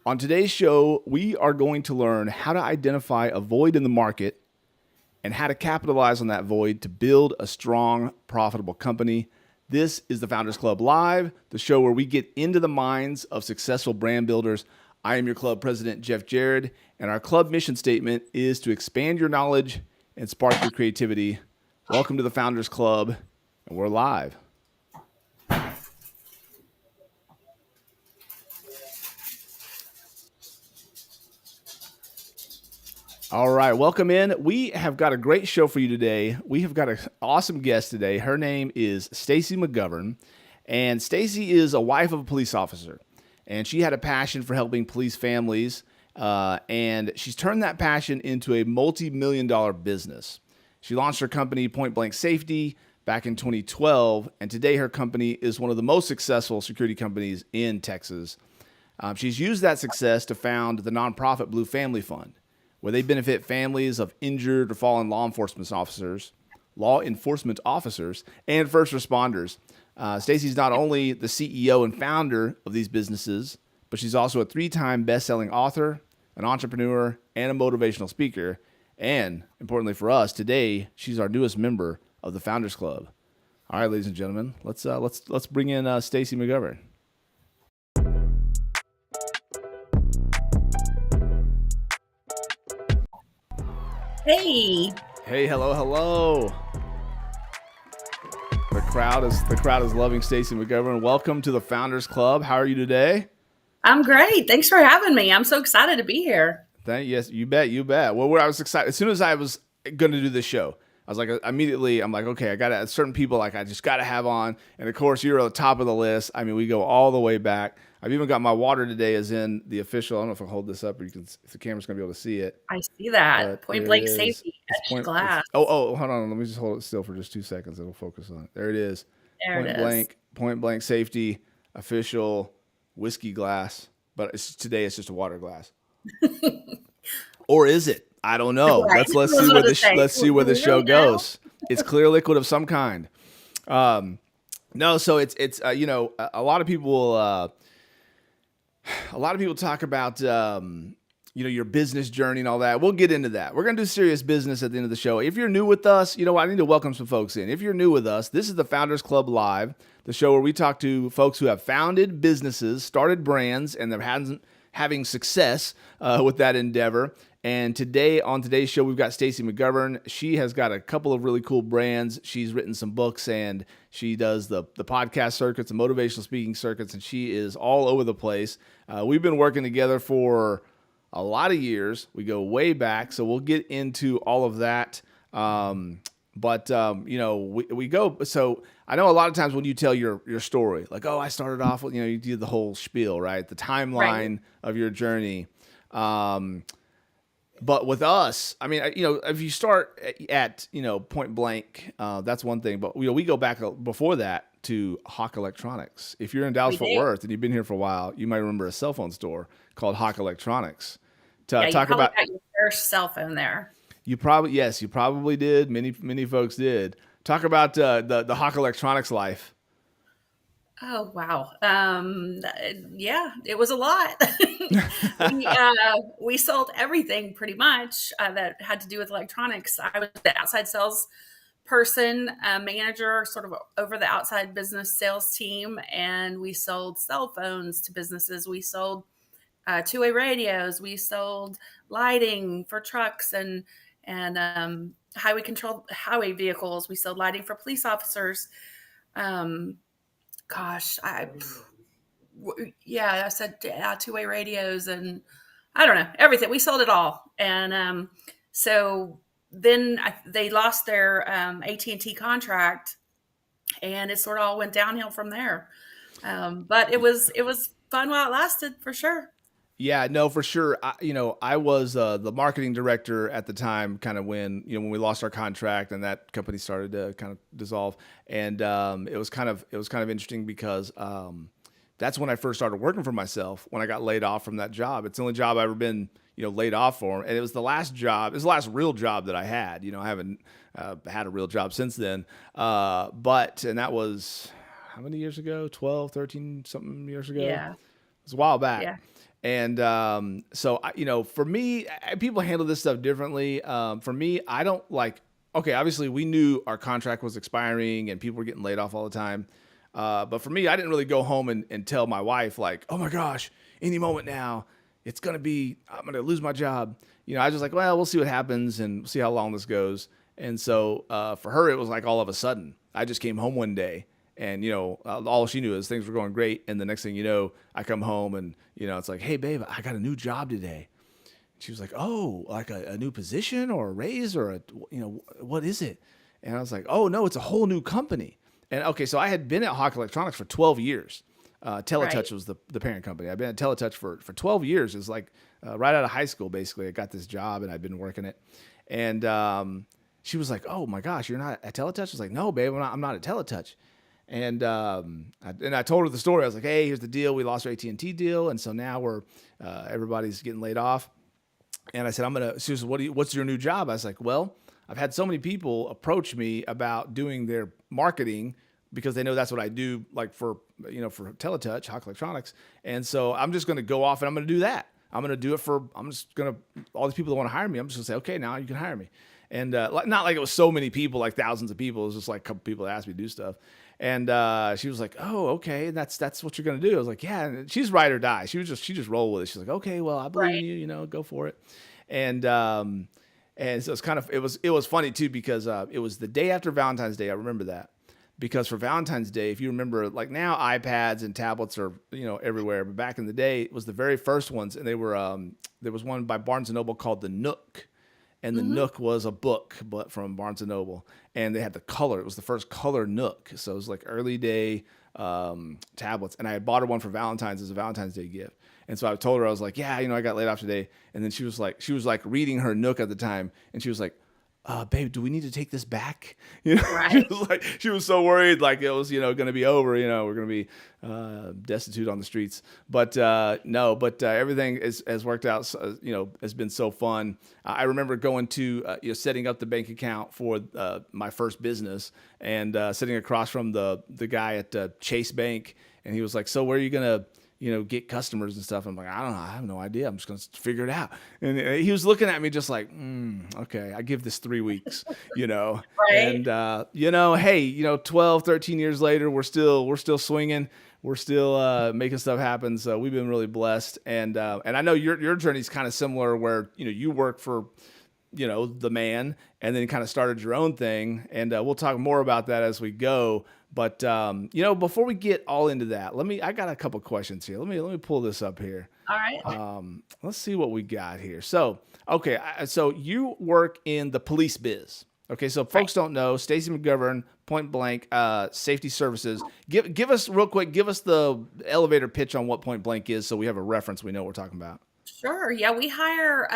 On today's show, we are going to learn how to identify a void in the market and how to capitalize on that void to build a strong, profitable company. This is the Founders Club Live, the show where we get into the minds of successful brand builders. I am your club president, Jeff Jared, and our club mission statement is to expand your knowledge and spark your creativity. Welcome to the Founders Club, and we're live. All right, welcome in. We have got a great show for you today. We have got an awesome guest today. Her name is Stacey Magovern, and Stacey is a wife of a police officer, and she had a passion for helping police families, and she's turned that passion into a multi-million-dollar business. She launched her company, Point Blank Safety, back in 2012, and today her company is one of the most successful security companies in Texas. She's used that success to found the nonprofit Blue Family Fund, where they benefit families of injured or fallen law enforcement officers, and first responders. Stacey's not only the CEO and founder of these businesses, but she's also a 3-time best-selling author, an entrepreneur, and a motivational speaker. And importantly for us, today she's our newest member of the Founders Club. All right, ladies and gentlemen, let's bring in Stacey Magovern. Hey. Hey, hello. The crowd is loving Stacey Magovern. Welcome to the Founders Club. How are you today? I'm great. Thanks for having me. I'm so excited to be here. Yes, you bet. Well, I was excited as soon as I was going to do this show. I was like, immediately, I'm like, okay, I got to certain people like I just got to have on, and of course you're at the top of the list. I mean, we go all the way back. I've even got my water today is in the official. I don't know if I hold this up or you can, if the camera's gonna be able to see it. I see that. Point Blank Safety, etched glass. Hold on. Let me just hold it still for just 2 seconds. It'll focus on it. There it is. Point Blank Safety official whiskey glass. But today it's just a water glass. Or is it? I don't know. Right. Let's see where the show goes. It's clear liquid of some kind. No, so it's a lot of people talk about your business journey and all that. We'll get into that. We're going to do serious business at the end of the show. If you're new with us, I need to welcome some folks in. If you're new with us, this is the Founders Club Live, the show where we talk to folks who have founded businesses, started brands, and they're having success with that endeavor. And on today's show, we've got Stacey Magovern. She has got a couple of really cool brands. She's written some books, and she does the podcast circuits, the motivational speaking circuits, and she is all over the place. We've been working together for a lot of years. We go way back, so we'll get into all of that. We go. So I know a lot of times when you tell your story, like, oh, I started off with, you do the whole spiel, right? The timeline of your journey. But with us, I mean, if you start at, point blank, that's one thing. But, we go back before that to Hawk Electronics. If you're in Dallas-Fort Worth and you've been here for a while, you might remember a cell phone store called Hawk Electronics. You got your first cell phone there. You probably did. Many folks did. Talk about the Hawk Electronics life. Oh, wow. It was a lot. We sold everything pretty much that had to do with electronics. I was the outside sales person, manager, sort of over the outside business sales team. And we sold cell phones to businesses. We sold two-way radios. We sold lighting for trucks and highway vehicles. We sold lighting for police officers. I said two-way radios and I don't know, everything. We sold it all. And so then they lost their AT&T contract and it sort of all went downhill from there. But it was fun while it lasted, for sure. Yeah, no, for sure. I was the marketing director at the time, kind of when we lost our contract and that company started to kind of dissolve. And it was kind of interesting because that's when I first started working for myself. When I got laid off from that job, it's the only job I've ever been laid off for, and it was the last job. It was the last real job that I had. I haven't had a real job since then. And that was how many years ago? 12, 13 something years ago. Yeah, it was a while back. Yeah. And so, for me, people handle this stuff differently. For me, I don't like, okay, obviously we knew our contract was expiring and people were getting laid off all the time. But for me, I didn't really go home and tell my wife, like, oh my gosh, any moment now, I'm going to lose my job. I was just like, well, we'll see what happens and see how long this goes. And so for her, it was like all of a sudden, I just came home one day and, all she knew is things were going great. And the next thing you know, I come home and, it's like, hey, babe, I got a new job today. She was like, oh, like a new position or a raise or what is it? And I was like, oh, no, it's a whole new company. And okay, so I had been at Hawk Electronics for 12 years. Teletouch Right. was the parent company. I've been at Teletouch for 12 years. It was like right out of high school, basically. I got this job and I'd been working it. And she was like, oh my gosh, you're not at Teletouch? I was like, no, babe, I'm not at Teletouch. And I told her the story. I was like, hey, here's the deal. We lost our AT&T deal. And so now everybody's getting laid off. And I said, she was, what's your new job? I was like, well, I've had so many people approach me about doing their marketing because they know that's what I do, like for Teletouch, Hawk Electronics. And so I'm just going to go off and I'm going to do that. All these people that want to hire me, I'm just going to say, okay, now you can hire me. And not like it was so many people, like thousands of people. It was just like a couple people that asked me to do stuff. And she was like, oh, okay, that's what you're going to do. I was like, yeah. And she's ride or die. She just rolled with it. She's like, okay, well, I believe in Right. you, go for it. And so it's kind of, it was funny too, because it was the day after Valentine's Day. I remember that because for Valentine's Day, if you remember, like now iPads and tablets are, everywhere. But back in the day, it was the very first ones. And they were, there was one by Barnes and Noble called the Nook. And the Hmm. Nook was a book, but from Barnes and Noble, and they had the color. It was the first color Nook, so it was like early day tablets. And I had bought her one for Valentine's as a Valentine's Day gift. And so I told her, I was like, yeah, I got laid off today. And then she was like reading her Nook at the time, and she was like, babe, do we need to take this back? She Right. was like, she was so worried, like it was, going to be over. We're going to be destitute on the streets. But no, but everything has worked out. Has been so fun. I remember going to, setting up the bank account for my first business and sitting across from the guy at Chase Bank, and he was like, "So where are you gonna?" Get customers and stuff. I'm like, I don't know. I have no idea. I'm just going to figure it out. And he was looking at me just like, okay, I give this 3 weeks, Right. and, hey, 12, 13 years later, we're still swinging. We're still making stuff happen. So we've been really blessed. And I know your journey is kind of similar where, you work for, the man and then kind of started your own thing. And we'll talk more about that as we go. But before we get all into that, I got a couple questions here. Let me pull this up here. All right. Let's see what we got here. So, okay, so you work in the police biz. Okay, so Right. folks don't know, Stacey Magovern, Point Blank Safety Services. Give us real quick. Give us the elevator pitch on what Point Blank is, so we have a reference. We know what we're talking about. Sure. Yeah, we hire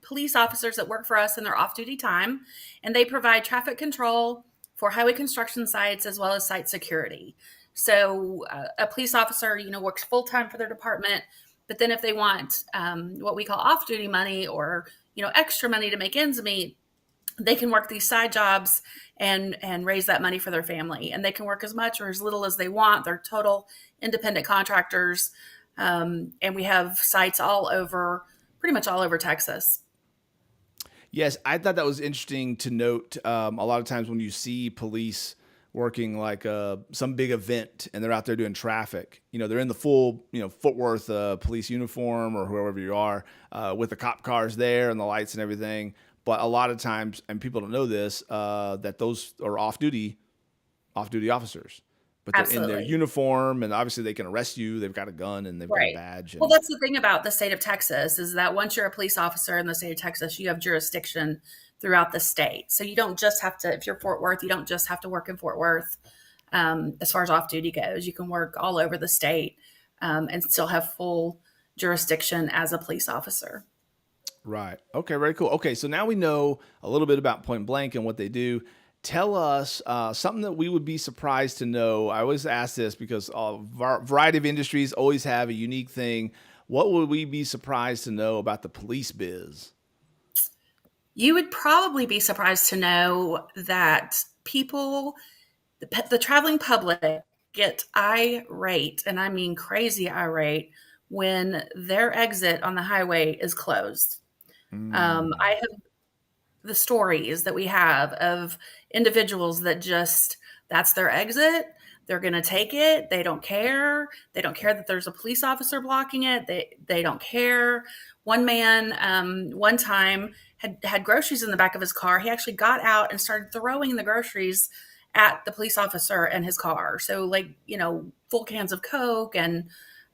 police officers that work for us in their off duty time, and they provide traffic control for highway construction sites as well as site security. So, a police officer, works full time for their department, but then if they want what we call off duty money or extra money to make ends meet, they can work these side jobs and raise that money for their family, and they can work as much or as little as they want. They're total independent contractors, and we have sites all over, pretty much all over Texas. Yes, I thought that was interesting to note. A lot of times when you see police working like some big event and they're out there doing traffic, they're in the full, Fort Worth police uniform or whoever you are with the cop cars there and the lights and everything. But a lot of times, and people don't know this, that those are off duty officers, but they're in their Absolutely. uniform and obviously they can arrest you. They've got a gun and they've got a Right. badge Well, and that's the thing about the state of Texas is that once you're a police officer in the state of Texas, you have jurisdiction throughout the state. So you don't just have to, if you're Fort Worth, you don't just have to work in Fort Worth. As far as off duty goes, you can work all over the state and still have full jurisdiction as a police officer. right. Okay, very cool. Okay, so now we know a little bit about Point Blank and what they do. Tell us something that we would be surprised to know. I always ask this because a variety of industries always have a unique thing. What would we be surprised to know about the police biz? You would probably be surprised to know that people, the traveling public, get irate, and I mean crazy irate, when their exit on the highway is closed. Mm. I have the stories that we have of individuals that just that's their exit. They're going to take it. They don't care. They don't care that there's a police officer blocking it. They don't care. One man, one time had groceries in the back of his car. He actually got out and started throwing the groceries at the police officer and his car. So like, full cans of Coke, and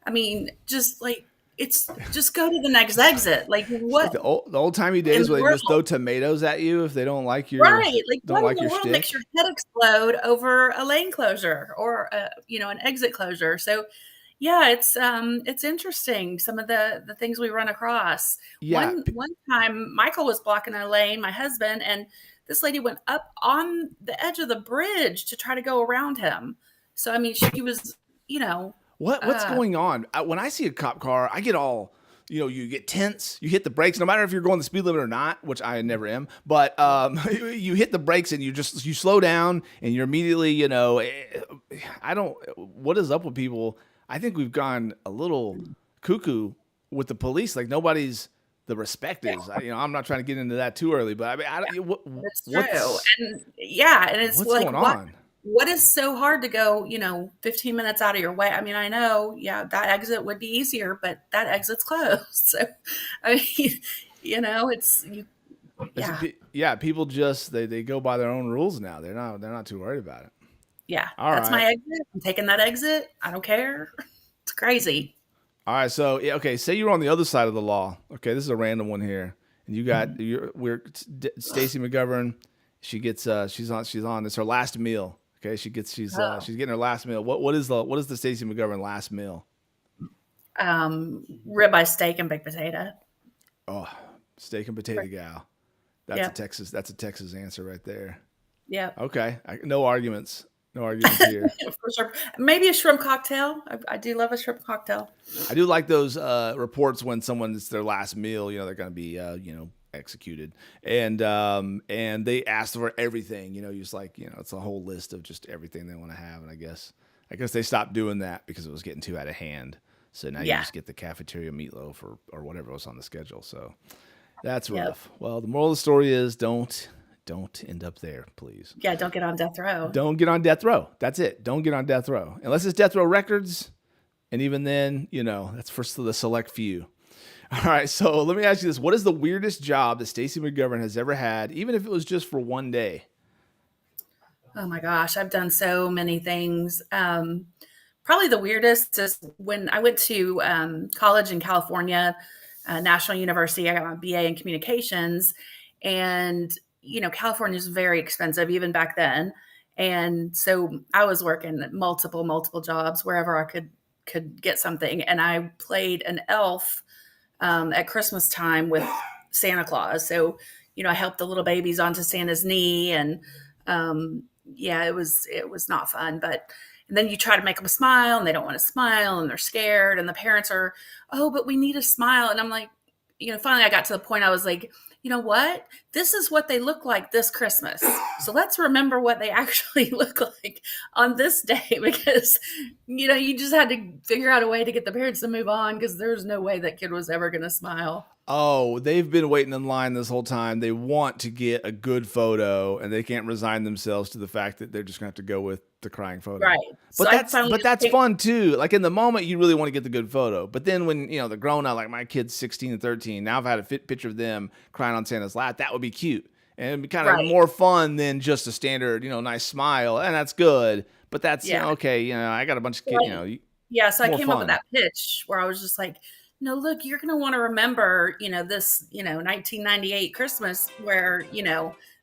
I mean, just like, it's just go to the next exit. Like, It's like what the old timey in days the where they world? just throw tomatoes at you if they don't like Right, like, what in the your world makes shtick. your head explode over a lane closure or, an exit closure? So, yeah, it's interesting, some of the things we run across. Yeah, One time, Michael was blocking a lane, my husband, and this lady went up on the edge of the bridge to try to go around him. So, I mean, she was, you know, what's uh going on? When I see a cop car, I get all, you get tense. You hit the brakes, no matter if you're going the speed limit or not, which I never am. But you hit the brakes and you slow down and you're immediately, I don't. What is up with people? I think we've gone a little cuckoo with the police. Like nobody's the respect is. I'm not trying to get into that too early, but I mean, That's true, what's and yeah, and it's what's like, going on? what is so hard to go, 15 minutes out of your way? I mean, I know, yeah, that exit would be easier, but that exit's closed. So, I mean, it's you, yeah, Yeah, people just they go by their own rules now. They're not too worried about it. yeah, All that's right. my exit. I'm taking that exit. I don't care. It's crazy. All right, so yeah, okay, say you're on the other side of the law. Okay, this is a random one here, and you got Stacey Magovern. She gets she's on. It's her last meal. Okay, Oh, she's getting her last meal. What is the Stacey Magovern last meal? ribeye steak and baked potato. Oh, steak and potato gal. Yep, That's a Texas answer right there. yep. Okay, no arguments. No arguments here. For sure. Maybe a shrimp cocktail. I do love a shrimp cocktail. I do like those reports when it's their last meal. They're going to be executed, and they ask for everything. Just like it's a whole list of just everything they want to have. And I guess they stopped doing that because it was getting too out of hand. So now you Yeah. just get the cafeteria meatloaf or whatever was on the schedule. So that's Yep. rough. Well, the moral of the story is don't end up there, please. Yeah. Don't get on death row. Don't get on death row. That's it. Don't get on death row unless it's Death Row Records. And even then, that's for the select few. All right, so let me ask you this. What is the weirdest job that Stacey McGovern has ever had, even if it was just for one day? Oh my gosh, I've done so many things. Probably the weirdest is when I went to college in California, National University. I got my BA in communications, and California is very expensive even back then. And so I was working multiple jobs wherever I could get something, and I played an elf at Christmas time with Santa Claus. So, I helped the little babies onto Santa's knee, and yeah, it was not fun. But and then you try to make them smile, and they don't want to smile, and they're scared, and the parents are, oh, but we need a smile, and I'm like, finally I got to the point I was like, you know what? This is what they look like this Christmas. So let's remember what they actually look like on this day because, you just had to figure out a way to get the parents to move on because there's no way that kid was ever going to smile. Oh, they've been waiting in line this whole time. They want to get a good photo, and they can't resign themselves to the fact that they're just going to have to go with the crying photo. Right. So But I that's finally but just that's fun too. Like in the moment, you really want to get the good photo. But then when the grown up, like my kid's 16 and 13, now I've had a picture of them crying on Santa's lap. That would be cute, and it'd be kind of right. more fun than just a standard, nice smile, and that's good. But that's Yeah. okay. I got a bunch of So kids. yeah. So I More came up with fun. that pitch where I was just like, no, look, you're going to want to remember, this, 1998 Christmas where,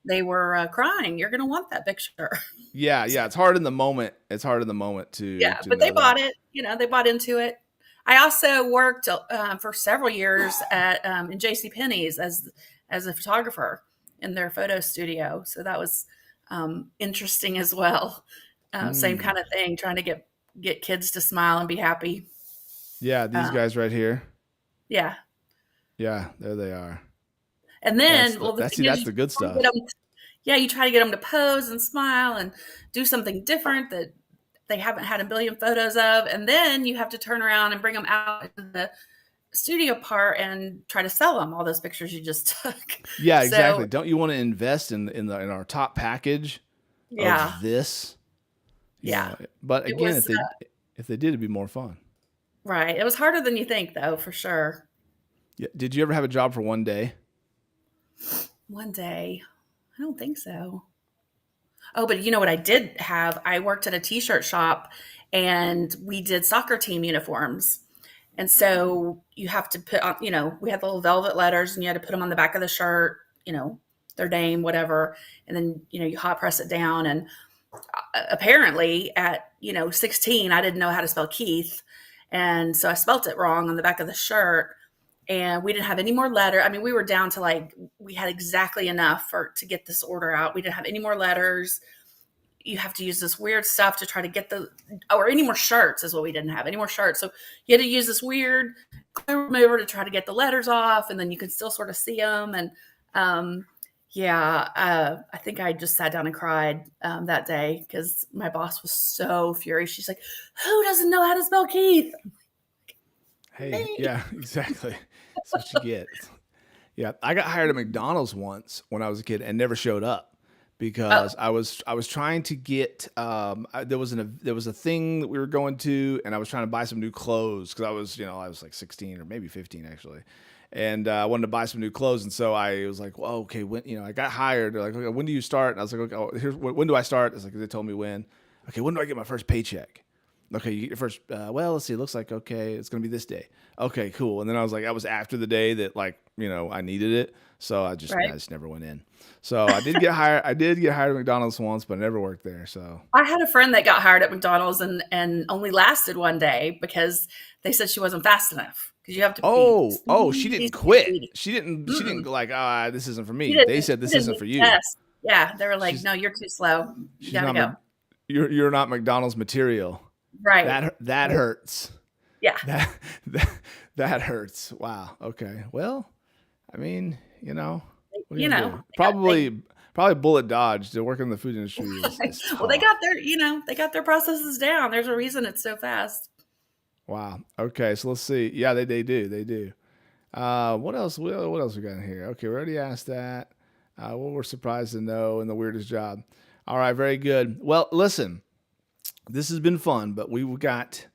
they were crying. You're going to want that picture. Yeah, yeah. It's hard in the moment. It's hard in the moment to Yeah, to but they know bought that. it. They bought into it. I also worked for several years at in J.C. Penney's as a photographer in their photo studio. So that was interesting as well. Same Mm. kind of thing, trying to get kids to smile and be happy. Yeah, these Uh, guys right here. yeah, Yeah, there they are. and then well, the See, thing is, that's the good try to stuff. get 'em- yeah, you try to get them to pose and smile and do something different that they haven't had a billion photos of, and then you have to turn around and bring them out into the studio part and try to sell them all those pictures you just took. Yeah, So exactly. Don't you want to invest in our top package yeah, of this? You yeah, know, but it again, was if they did, it'd be more fun. right. It was harder than you think, though, for sure. Yeah. Did you ever have a job for one day? One day, I don't think so. Oh, but you know what I did have? I worked at a t-shirt shop and we did soccer team uniforms. And so you have to put on, we had the little velvet letters and you had to put them on the back of the shirt, their name, whatever. And then, you hot press it down. And apparently at, 16, I didn't know how to spell Keith. And so I spelt it wrong on the back of the shirt. And we didn't have any more letter. I mean, we were down to we had exactly enough to get this order out. We didn't have any more letters. You have to use this weird stuff to try to get or any more shirts is what we didn't have, any more shirts. So you had to use this weird clear remover to try to get the letters off, and then you could still sort of see them. And I think I just sat down and cried that day because my boss was so furious. She's like, "Who doesn't know how to spell Keith?" Hey, yeah, exactly. That's what you get. Yeah, I got hired at McDonald's once when I was a kid and never showed up because I was trying to get there was a thing that we were going to, and I was trying to buy some new clothes because I was like 16 or maybe 15 actually, and I wanted to buy some new clothes, and so I was like, well, okay, when I got hired, they're like, okay, when do you start? And I was like, okay, when do I start? It's like they told me when. Okay, when do I get my first paycheck? Okay, you get your first, let's see, it looks like, okay, it's going to be this day. Okay, cool. And then I was like, that was after the day that I needed it. So I just never went in. So I did get hired. I did get hired at McDonald's once, but I never worked there. So I had a friend that got hired at McDonald's and only lasted one day because they said she wasn't fast enough because you have to she didn't quit. She didn't go like, this isn't for me. They said this isn't for you. Test. Yeah, they were like, no, you're too slow. You gotta go. You're not McDonald's material. Right. That hurts. Yeah. That hurts. Wow. Okay. Well, I mean, probably bullet dodge to work in the food industry. Well, they got their processes down. There's a reason it's so fast. Wow. Okay. So let's see. Yeah, they do. What else? What else we got in here? Okay, we already asked that. What we're surprised to know and the weirdest job. All right. Very good. Well, listen. This has been fun, but we've got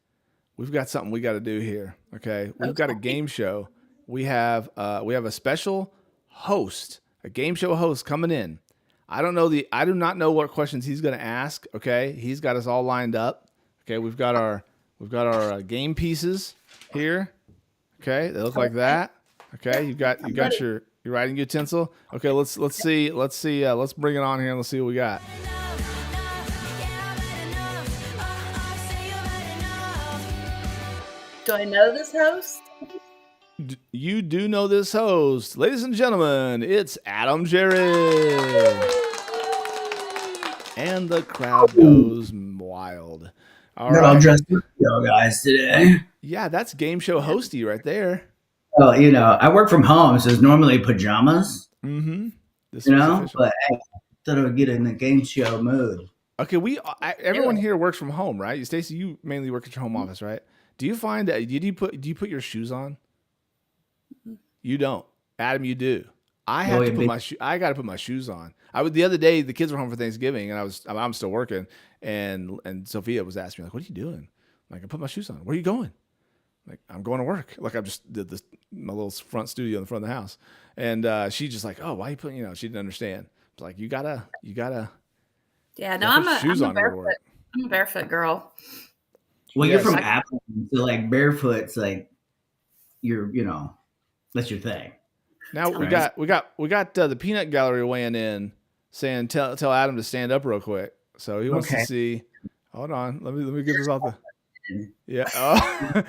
something we got to do here. Okay, we've got a game show. We have a special host, a game show host coming in. I do not know what questions he's going to ask. Okay, he's got us all lined up. Okay, we've got our game pieces here. Okay, they look like that. Okay, you got your writing utensil. Okay, let's see. Let's bring it on here and let's see what we got. Do I know this host? You do know this host. Ladies and gentlemen, it's Adam Jared. And the crowd goes wild. All right. I'm dressed up, guys, today. Yeah, that's game show hosty right there. Well, I work from home, so it's normally pajamas. Mm-hmm. But I thought I would get in the game show mood. Okay, everyone here works from home, right? Stacey, you mainly work at your home office, right? Do you find that do you put your shoes on? You don't. Adam, you do. I have to put I got to put my shoes on. The other day the kids were home for Thanksgiving and I'm still working and Sophia was asking me like, "What are you doing?" I'm like, "I put my shoes on." "Where are you going?" I'm like, "I'm going to work." Like I just did my little front studio in the front of the house. And she just like, "Oh, why are you putting?" She didn't understand. It's like you gotta. Yeah, no, I'm a barefoot girl. Well, you're from Apple, so like barefoot's like that's your thing. Now we got the peanut gallery weighing in, saying tell Adam to stand up real quick. So he wants to see. Hold on, let me get this off the. Yeah. Oh.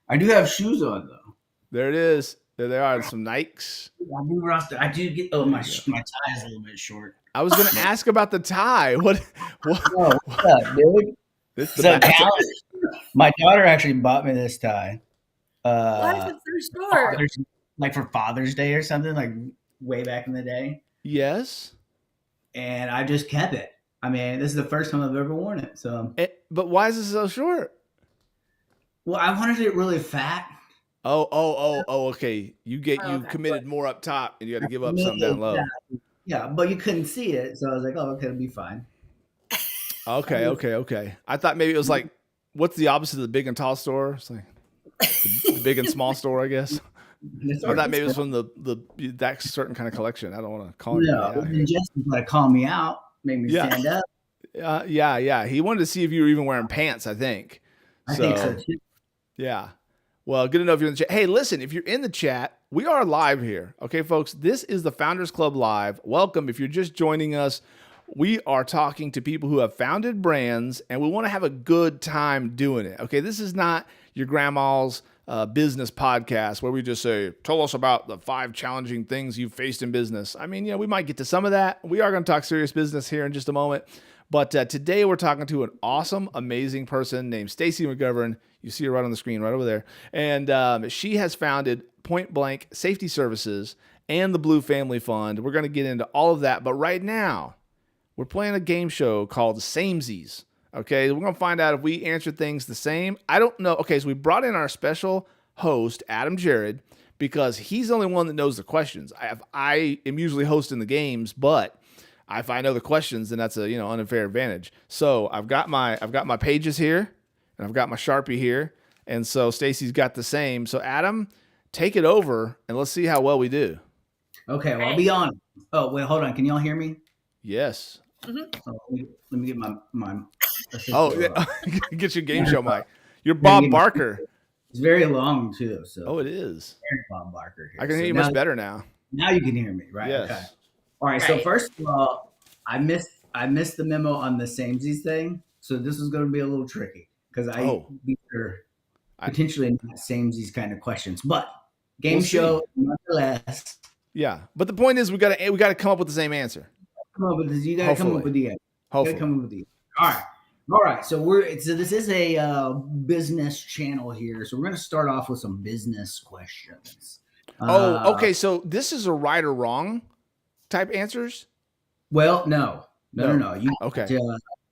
I do have shoes on though. There it is. There they are. Some Nikes. I do get. Oh, my tie is a little bit short. I was going to ask about the tie. What? Oh, what's up, dude? My daughter actually bought me this tie. Why is it so short? Like for Father's Day or something, like way back in the day. Yes. And I just kept it. I mean, this is the first time I've ever worn it. So, But why is this so short? well, I wanted it really fat. Oh, okay. You Okay. committed more up top and you had to give up something down low. Yeah, but you couldn't see it. So I was like, oh, okay, it'll be fine. Okay. I thought maybe it was like, what's the opposite of the big and tall store? It's like the big and small store, I guess. I thought maybe it was from that certain kind of collection. I don't want to call it. No, and Justin tried to call me out, made me stand up. Yeah. He wanted to see if you were even wearing pants, I think. I think so too. Yeah. Well, good to know if you're in the chat. Hey, listen, if you're in the chat, we are live here. Okay, folks, this is the Founders Club Live. Welcome. If you're just joining us, we are talking to people who have founded brands, and we want to have a good time doing it. Okay, this is not your grandma's business podcast where we just say, tell us about the 5 challenging things you've faced in business. I mean, we might get to some of that. We are going to talk serious business here in just a moment. But today we're talking to an awesome, amazing person named Stacey Magovern. You see her right on the screen, right over there. And she has founded Point Blank Safety Services and the Blue Family Fund. We're going to get into all of that. But right now, we're playing a game show called Samesies. Okay, we're going to find out if we answer things the same. I don't know. Okay, so we brought in our special host, Adam Jared, because he's the only one that knows the questions. I am usually hosting the games, but if I know the questions, then that's a unfair advantage. So I've got my pages here, and I've got my Sharpie here, and so Stacey's got the same. So Adam, take it over, and let's see how well we do. Okay, well, I'll be on. Oh wait, hold on. Can y'all hear me? Yes. Mm-hmm. Let me get my. Get your game show mic. You're Bob Barker. It's very long too. So. It is. Bob Barker here. I can hear you much better now. Now you can hear me, right? Yes. Okay. All right. So first of all, I missed the memo on the samesies thing. So this is going to be a little tricky because these are potentially not samesies kind of questions, but game show nonetheless. Yeah, but the point is we got to come up with the same answer. You got to come up with the answer. Hopefully. All right. So this is a business channel here. So we're going to start off with some business questions. Okay. So this is a right or wrong type answers? Well, no. You okay.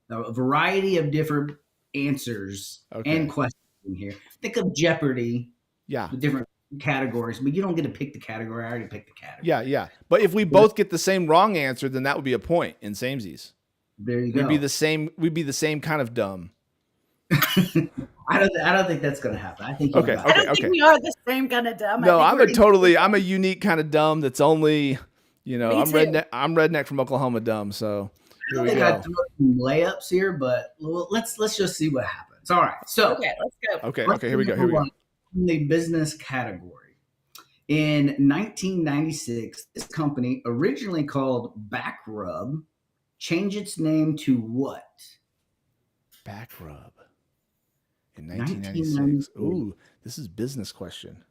A variety of different answers and questions in here. Think of Jeopardy. Yeah. With different categories, but you don't get to pick the category. I already picked the category. Yeah. But if we both get the same wrong answer, then that would be a point in samesies. There you go. We'd be the same kind of dumb. I don't think that's going to happen. I think I don't think we are the same kind of dumb. No, I'm a unique kind of dumb that's only, I'm redneck from Oklahoma dumb. So here we go. I threw some layups here, but let's just see what happens. All right. So let's go. Okay, here we go. In the business category. In 1996, this company, originally called Backrub, changed its name to what? Backrub. In 1996. Ooh, this is business question.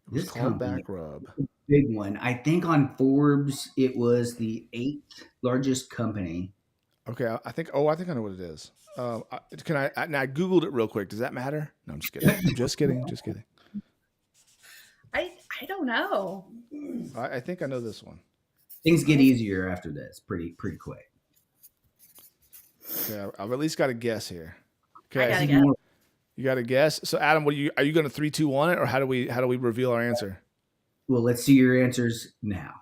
It was called Backrub. Big one. I think on Forbes, it was the 8th largest company. Okay, I think I know what it is. I Googled it real quick. Does that matter? No, I'm just kidding. Just kidding. I don't know. I think I know this one. Things get easier after this, pretty quick. Okay, I've at least got a guess here. Okay, I got a guess. You got a guess. So Adam, are you going to 3, 2, 1 it, or how do we reveal our answer? Well, let's see your answers now.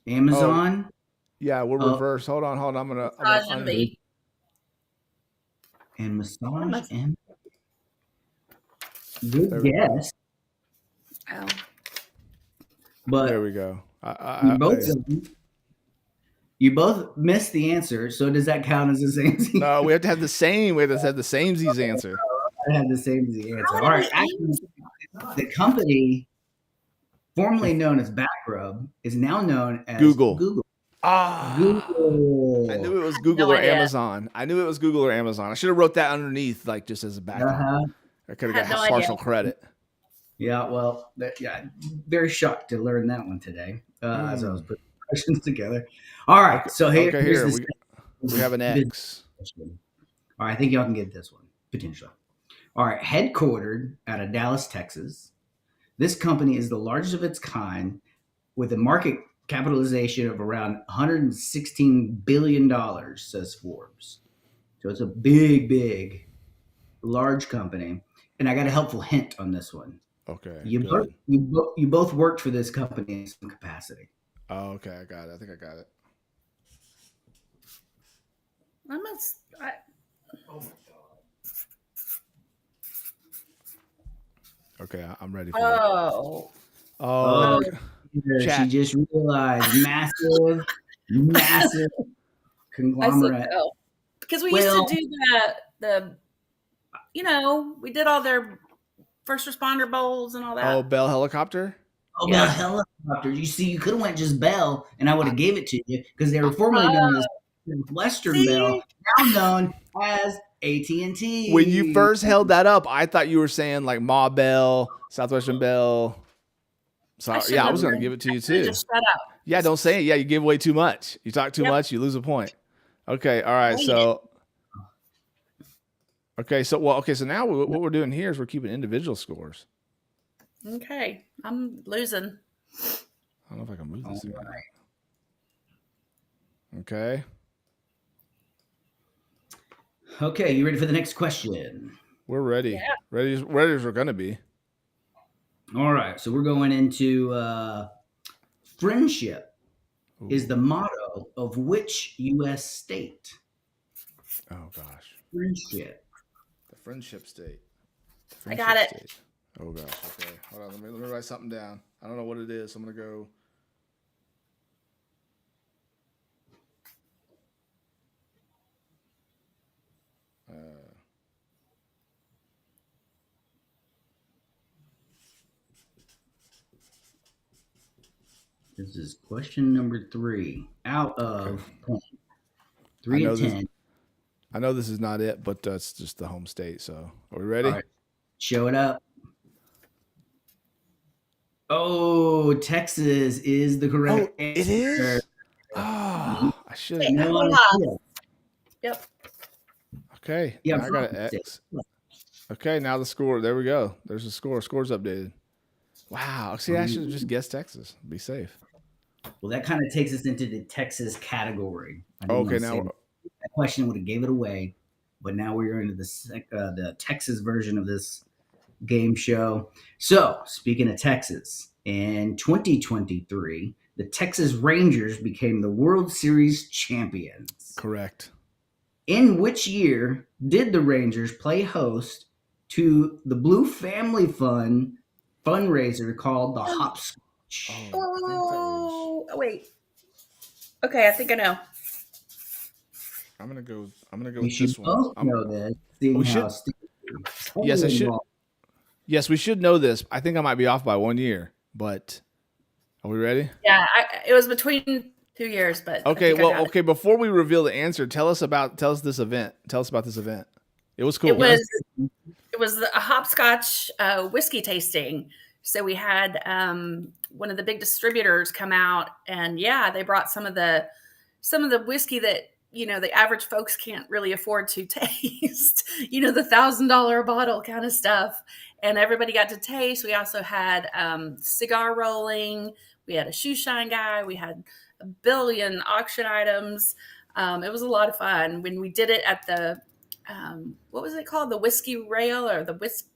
Amazon. Yeah, we're reversed. Hold on. I'm gonna and massage and good guess. Oh. But there we go. You both missed the answer. So does that count as the same? No, we have to have the same. We have to have the samesies answer. I have the same answer. All right. Actually, the company formerly known as Backrub is now known as Google. Google. I knew it was Google or Amazon. I should have wrote that underneath, like just as a background. I could have got partial credit. Yeah, well, very shocked to learn that one today as I was putting questions together. All right, so here's we have an X. All right, I think y'all can get this one potentially. All right, headquartered out of Dallas, Texas, this company is the largest of its kind with a market capitalization of around $116 billion, says Forbes. So it's a big, large company. And I got a helpful hint on this one. Okay. You both worked for this company in some capacity. Oh, okay. I got it. I think I got it. Oh my God. Okay, I'm ready for it. Oh. She just realized massive conglomerate. Because we used to do we did all their first responder bowls and all that. Oh, Bell Helicopter? Oh, yeah. Bell Helicopter. You see, you could have went just Bell, and I would have gave it to you because they were formerly known as Western Bell, now known as AT&T. When you first held that up, I thought you were saying like Ma Bell, Southwestern Bell. So I was going to give it to you too. Just shut up. Yeah, don't say it. Yeah, you give away too much. You talk too much, you lose a point. Okay, all right. So now what we're doing here is we're keeping individual scores. Okay, I'm losing. I don't know if I can move this thing. Right. Okay. Okay, you ready for the next question? We're ready. Yeah. Ready as we're going to be. All right, so we're going into friendship. Ooh. Is the motto of which U.S. state? Oh, gosh. Friendship. The friendship state. I got it. State. Oh, gosh. Okay. Hold on. Let me write something down. I don't know what it is. So I'm going to go. This is question number 3 out of 3 of 10. I know this is not it, but it's just the home state. So are we ready? All right. Show it up. Oh, Texas is the correct answer. It is? Oh, I should have known. Yep. Okay. Yeah, I got an X. Okay, now the score. There we go. There's a score. Score's updated. Wow. See, I should have just guessed Texas. Be safe. Well, that kind of takes us into the Texas category. Okay, now that question would have gave it away, but now we're into the Texas version of this game show. So, speaking of Texas, in 2023, the Texas Rangers became the World Series champions. Correct. In which year did the Rangers play host to the Blue Family Fund fundraiser called the Hopscotch? Oh, wait. Okay, I think I know. I'm gonna go with this one. Know this. Yes, I should. Yes, we should know this. I think I might be off by 1 year, but are we ready? Yeah, it was between 2 years, but okay. Well, okay. Before we reveal the answer, tell us about this event. Tell us about this event. It was cool. It was a hopscotch whiskey tasting. So we had one of the big distributors come out, and they brought some of the whiskey that the average folks can't really afford to taste. The $1,000 bottle kind of stuff, and everybody got to taste. We also had cigar rolling. We had a shoe shine guy. We had a billion auction items. It was a lot of fun when we did it at the what was it called? The Whiskey Rail or the whiskey.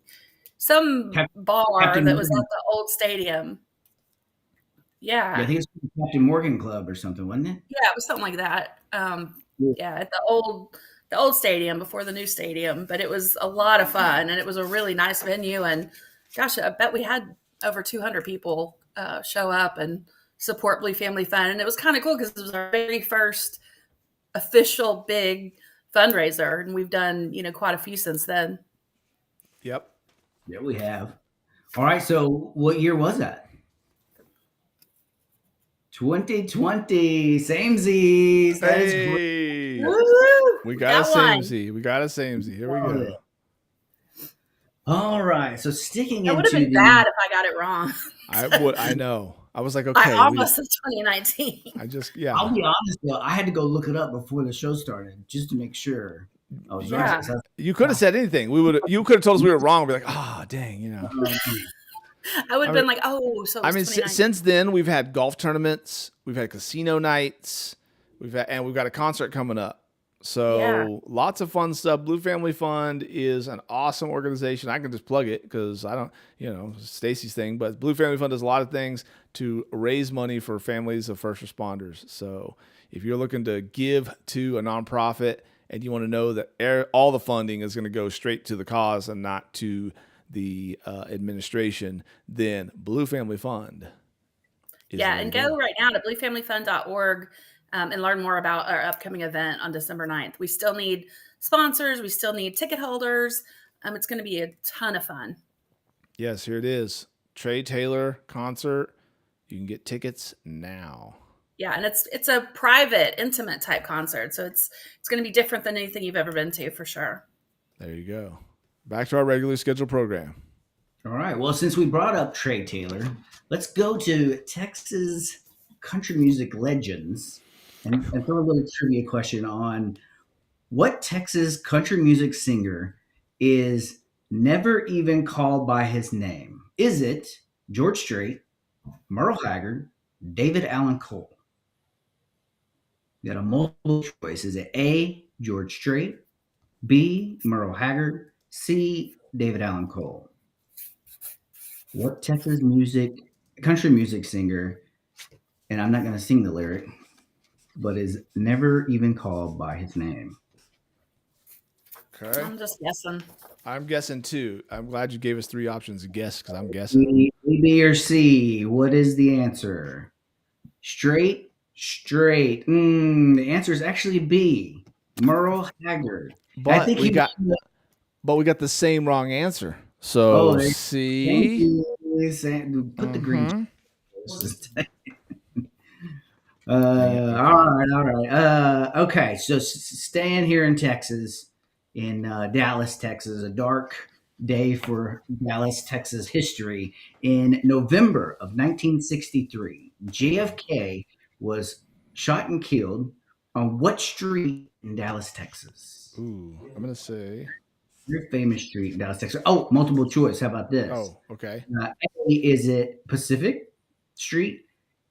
Some bar Captain that was Morgan. At the old stadium. Yeah. I think it's Captain Morgan Club or something, wasn't it? Yeah, it was something like that. At the old stadium before the new stadium. But it was a lot of fun, and it was a really nice venue. And gosh, I bet we had over 200 people show up and support Blue Family Fun. And it was kind of cool because it was our very first official big fundraiser, and we've done quite a few since then. Yep. Yeah, we have. All right. So what year was that? 2020. Samesies. That is great. We got a samesy. We got a samesy. Here we go. All right. So sticking into it would have been bad if I got it wrong. I know. I was like, okay. I almost said 2019. I'll be honest though. I had to go look it up before the show started just to make sure. I was right. You could have said anything. You could have told us we were wrong. We'd be like, dang, I would have been like, oh, so it was 29. Since then we've had golf tournaments, we've had casino nights, we've got a concert coming up. So lots of fun stuff. Blue Family Fund is an awesome organization. I can just plug it because I don't, Stacey's thing, but Blue Family Fund does a lot of things to raise money for families of first responders. So if you're looking to give to a nonprofit and you want to know that all the funding is going to go straight to the cause and not to the administration, then Blue Family Fund. And go right now to bluefamilyfund.org and learn more about our upcoming event on December 9th. We still need sponsors. We still need ticket holders. It's going to be a ton of fun. Yes, here it is. Trey Taylor concert. You can get tickets now. Yeah, and it's a private, intimate type concert. So it's going to be different than anything you've ever been to for sure. There you go. Back to our regularly scheduled program. All right. Well, since we brought up Trey Taylor, let's go to Texas country music legends and throw a little trivia question on what Texas country music singer is never even called by his name. Is it George Strait, Merle Haggard, David Allan Cole? You got a multiple choice. Is it A, George Strait, B, Merle Haggard, C, David Allan Cole? What Texas country music singer, and I'm not going to sing the lyric, but is never even called by his name? Okay. I'm just guessing. I'm guessing too. I'm glad you gave us three options to guess because I'm guessing. B or C. What is the answer? Strait. The answer is actually B. Merle Haggard. But I think we got the same wrong answer. So C. Put the green. All right. Okay, so staying here in Texas, in Dallas, Texas, a dark day for Dallas, Texas history. In November of 1963, JFK was shot and killed on what street in Dallas, Texas? Ooh, I'm going to say... Your famous street in Dallas, Texas. Oh, multiple choice. How about this? Oh, okay. A, is it Pacific Street?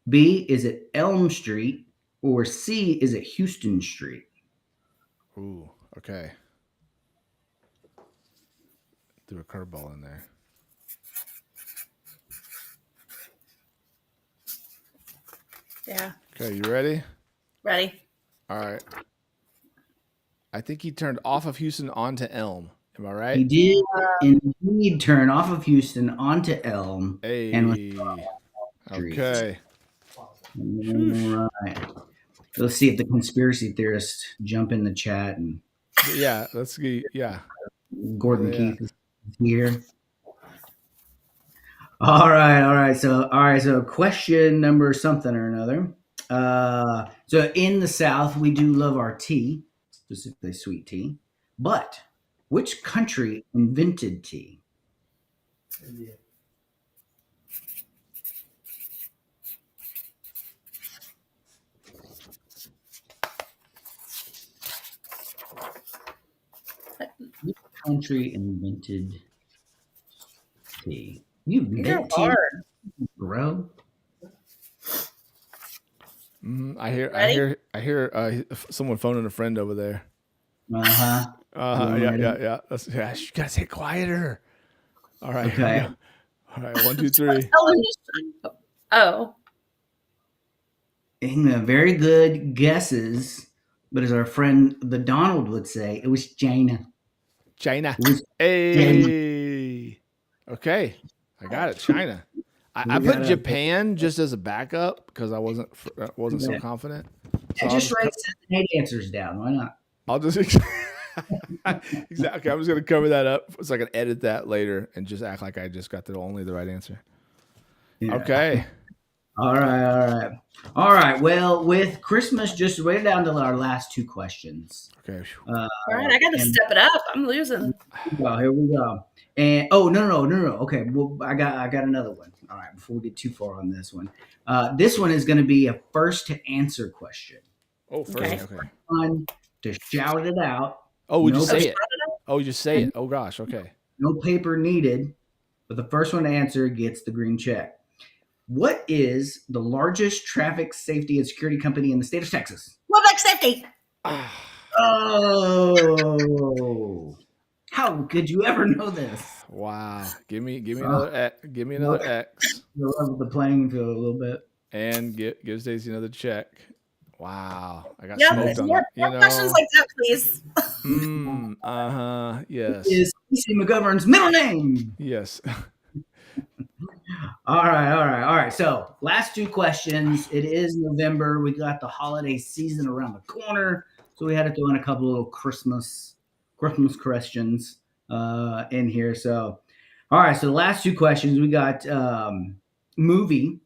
B, is it Elm Street? Or C, is it Houston Street? Ooh, okay. Threw a curveball in there. Yeah. Okay, you ready? Ready. All right. I think he turned off of Houston onto Elm. Am I right? He did indeed turn off of Houston onto Elm. Hey. And was okay. All right. Let's see if the conspiracy theorists jump in the chat and let's see. Yeah. Gordon Keith is here. All right. So question number something or another. So in the South, we do love our tea, specifically sweet tea. But which country invented tea? India. Which country invented tea? You invent tea, bro. I hear someone phoning a friend over there. Yeah. You gotta say it quieter. All right. Okay. All right. 1, 2, 3. Oh. Very good guesses, but as our friend the Donald would say, it was China. China. Hey. China. Okay. I got it. China. I put Japan just as a backup because I wasn't so confident. So just write 7, 8 answers down. Why not? I'll just exactly. I'm just gonna cover that up so I can edit that later and just act like I just got only the right answer. Yeah. Okay. All right. Well, with Christmas just way down to our last 2 questions. Okay. All right, I got to step it up. I'm losing. Here we go. And no. Okay, well, I got another one. All right, before we get too far on this one, this one is going to be a first to answer question. Oh, first. Okay. Fun to shout it out. Oh, would you say it? Oh, just say it. Oh gosh. Okay. No paper needed. but the first one to answer gets the green check. What is the largest traffic safety and security company in the state of Texas? Public safety. Oh, how could you ever know this? Wow. Give me another X. Level the playing field a little bit. And give Stacey another check. Wow. I got Yeah, smoked on more that. questions like that, please. Yes. What is Stacey Magovern's middle name? Yes. All right. So last two questions. It is November. We got the holiday season around the corner. So we had to throw in a couple of little Christmas questions in here. So, all right. So the last two questions, we got movie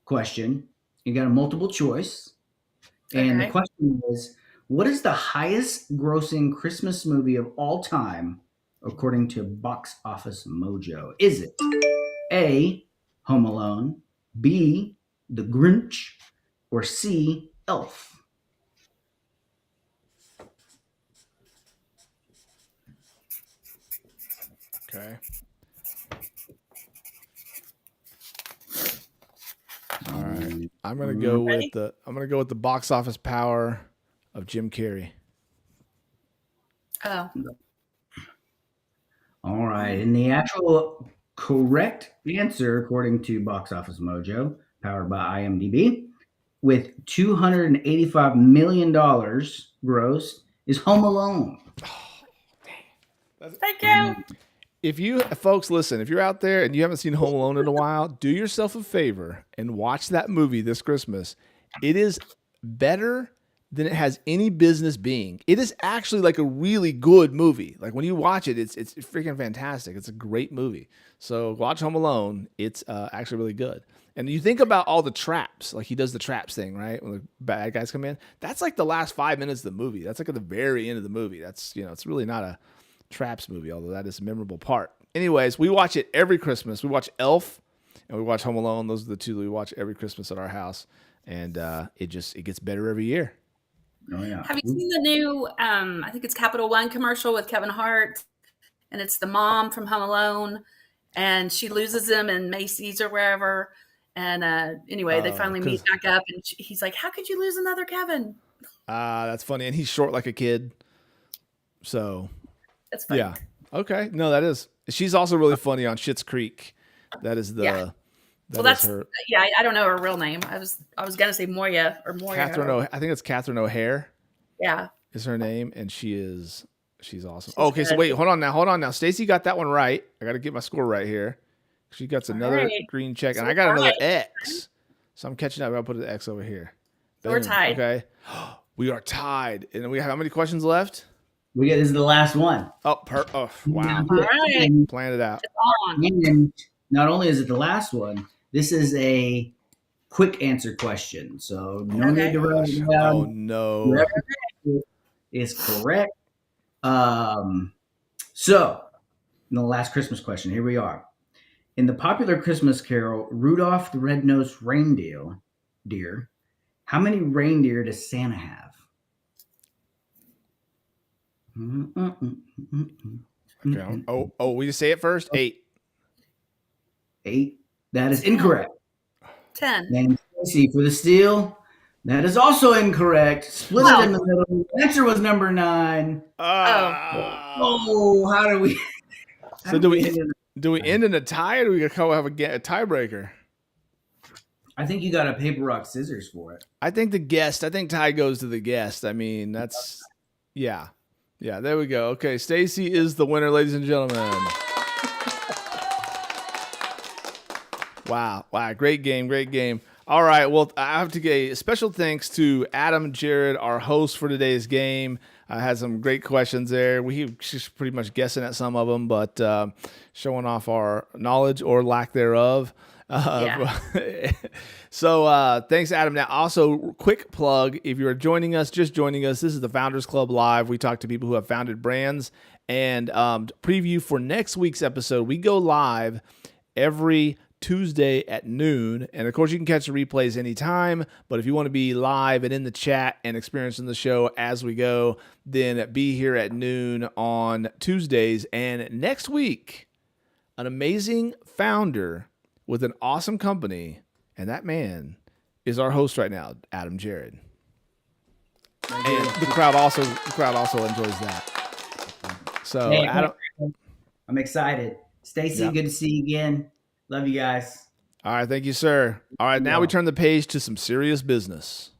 question. You got a multiple choice. And the question is, what is the highest grossing Christmas movie of all time, according to Box Office Mojo? Is it A, Home Alone, B, The Grinch, or C, Elf? Okay. All right. I'm gonna go with the box office power of Jim Carrey. Oh. All right. And the actual correct answer, according to Box Office Mojo, powered by IMDb, with $285 million gross, is Home Alone. Thank you. If you folks listen, if you're out there and you haven't seen Home Alone in a while, do yourself a favor and watch that movie this Christmas. It is better than it has any business being. It is actually like a really good movie. Like when you watch it, it's freaking fantastic. It's a great movie. So watch Home Alone. It's actually really good. And you think about all the traps, like he does the traps thing, right? When the bad guys come in, that's like the last 5 minutes of the movie. That's like at the very end of the movie. That's, it's really not a traps movie, although that is a memorable part. Anyways, we watch it every Christmas. We watch Elf and we watch Home Alone. Those are the two that we watch every Christmas at our house. And it gets better every year. Oh, yeah. Have you seen the new, I think it's Capital One commercial with Kevin Hart, and it's the mom from Home Alone, and she loses him in Macy's or wherever. And anyway, they finally meet back up, and he's like, how could you lose another Kevin? That's funny. And he's short like a kid. So that's funny. Yeah. Okay. No, that is. She's also really funny on Schitt's Creek. That is the. Yeah. That's her. Yeah, I don't know her real name. I was gonna say Moya or Moya. I think it's Catherine O'Hare. Yeah. Is her name, and she's awesome. Okay, so wait, hold on now. Stacey got that one right. I got to get my score right here. She got another green check, and I got another X. So I'm catching up. I'll put an X over here. We're tied. Okay. We are tied, and we have how many questions left? This is the last one. Oh, wow. All right. Plan it out. It's on. And not only is it the last one, this is a quick answer question. So no need to write it down. Oh, no. Whoever is correct. So in the last Christmas question, here we are. In the popular Christmas carol, Rudolph the Red-Nosed Reindeer, how many reindeer does Santa have? Okay. Oh, will you say it first? 8. 8. That is incorrect. 10. And Stacey for the steal. That is also incorrect. Split it in the middle. The answer was number 9. Oh, how do we? So do we end in a tie, or do we have a tiebreaker? I think you got a paper, rock, scissors for it. I think tie goes to the guest. I mean, that's yeah. There we go. Okay, Stacey is the winner, ladies and gentlemen. Wow, great game. All right, well, I have to give a special thanks to Adam Jared, our host for today's game. I had some great questions there. She's pretty much guessing at some of them, but showing off our knowledge or lack thereof. So thanks, Adam. Now, also, quick plug, if you're just joining us, this is the Founders Club Live. We talk to people who have founded brands. And preview for next week's episode, we go live every Tuesday at noon. And of course, you can catch the replays anytime. But if you want to be live and in the chat and experiencing the show as we go, then be here at noon on Tuesdays. And next week, an amazing founder with an awesome company, and that man is our host right now, Adam Jared. And the crowd also enjoys that. So, hey, Adam, I'm excited. Stacey, good to see you again. Love you guys. All right, thank you, sir. All right, now we turn the page to some serious business.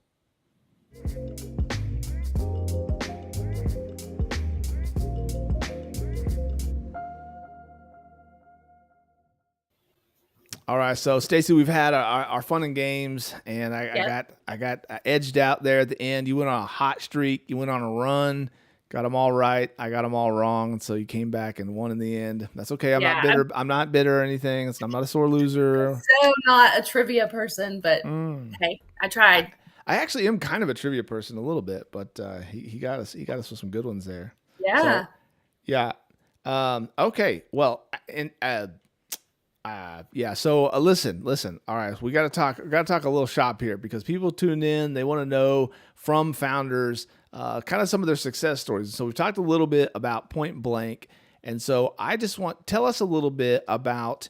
All right, so Stacey, we've had our fun and games, and I got edged out there at the end. You went on a hot streak. You went on a run. Got them all right. I got them all wrong, and so you came back and won in the end. That's okay. I'm not bitter. I'm not bitter or anything. I'm not a sore loser. I'm so not a trivia person, but hey, I tried. I actually am kind of a trivia person a little bit, but he got us. He got us with some good ones there. Yeah. So, yeah. Okay. Well, and So listen. All right, we got to talk. We got to talk a little shop here because people tune in. They want to know from founders, kind of some of their success stories. So we've talked a little bit about Point Blank, and so I just tell us a little bit about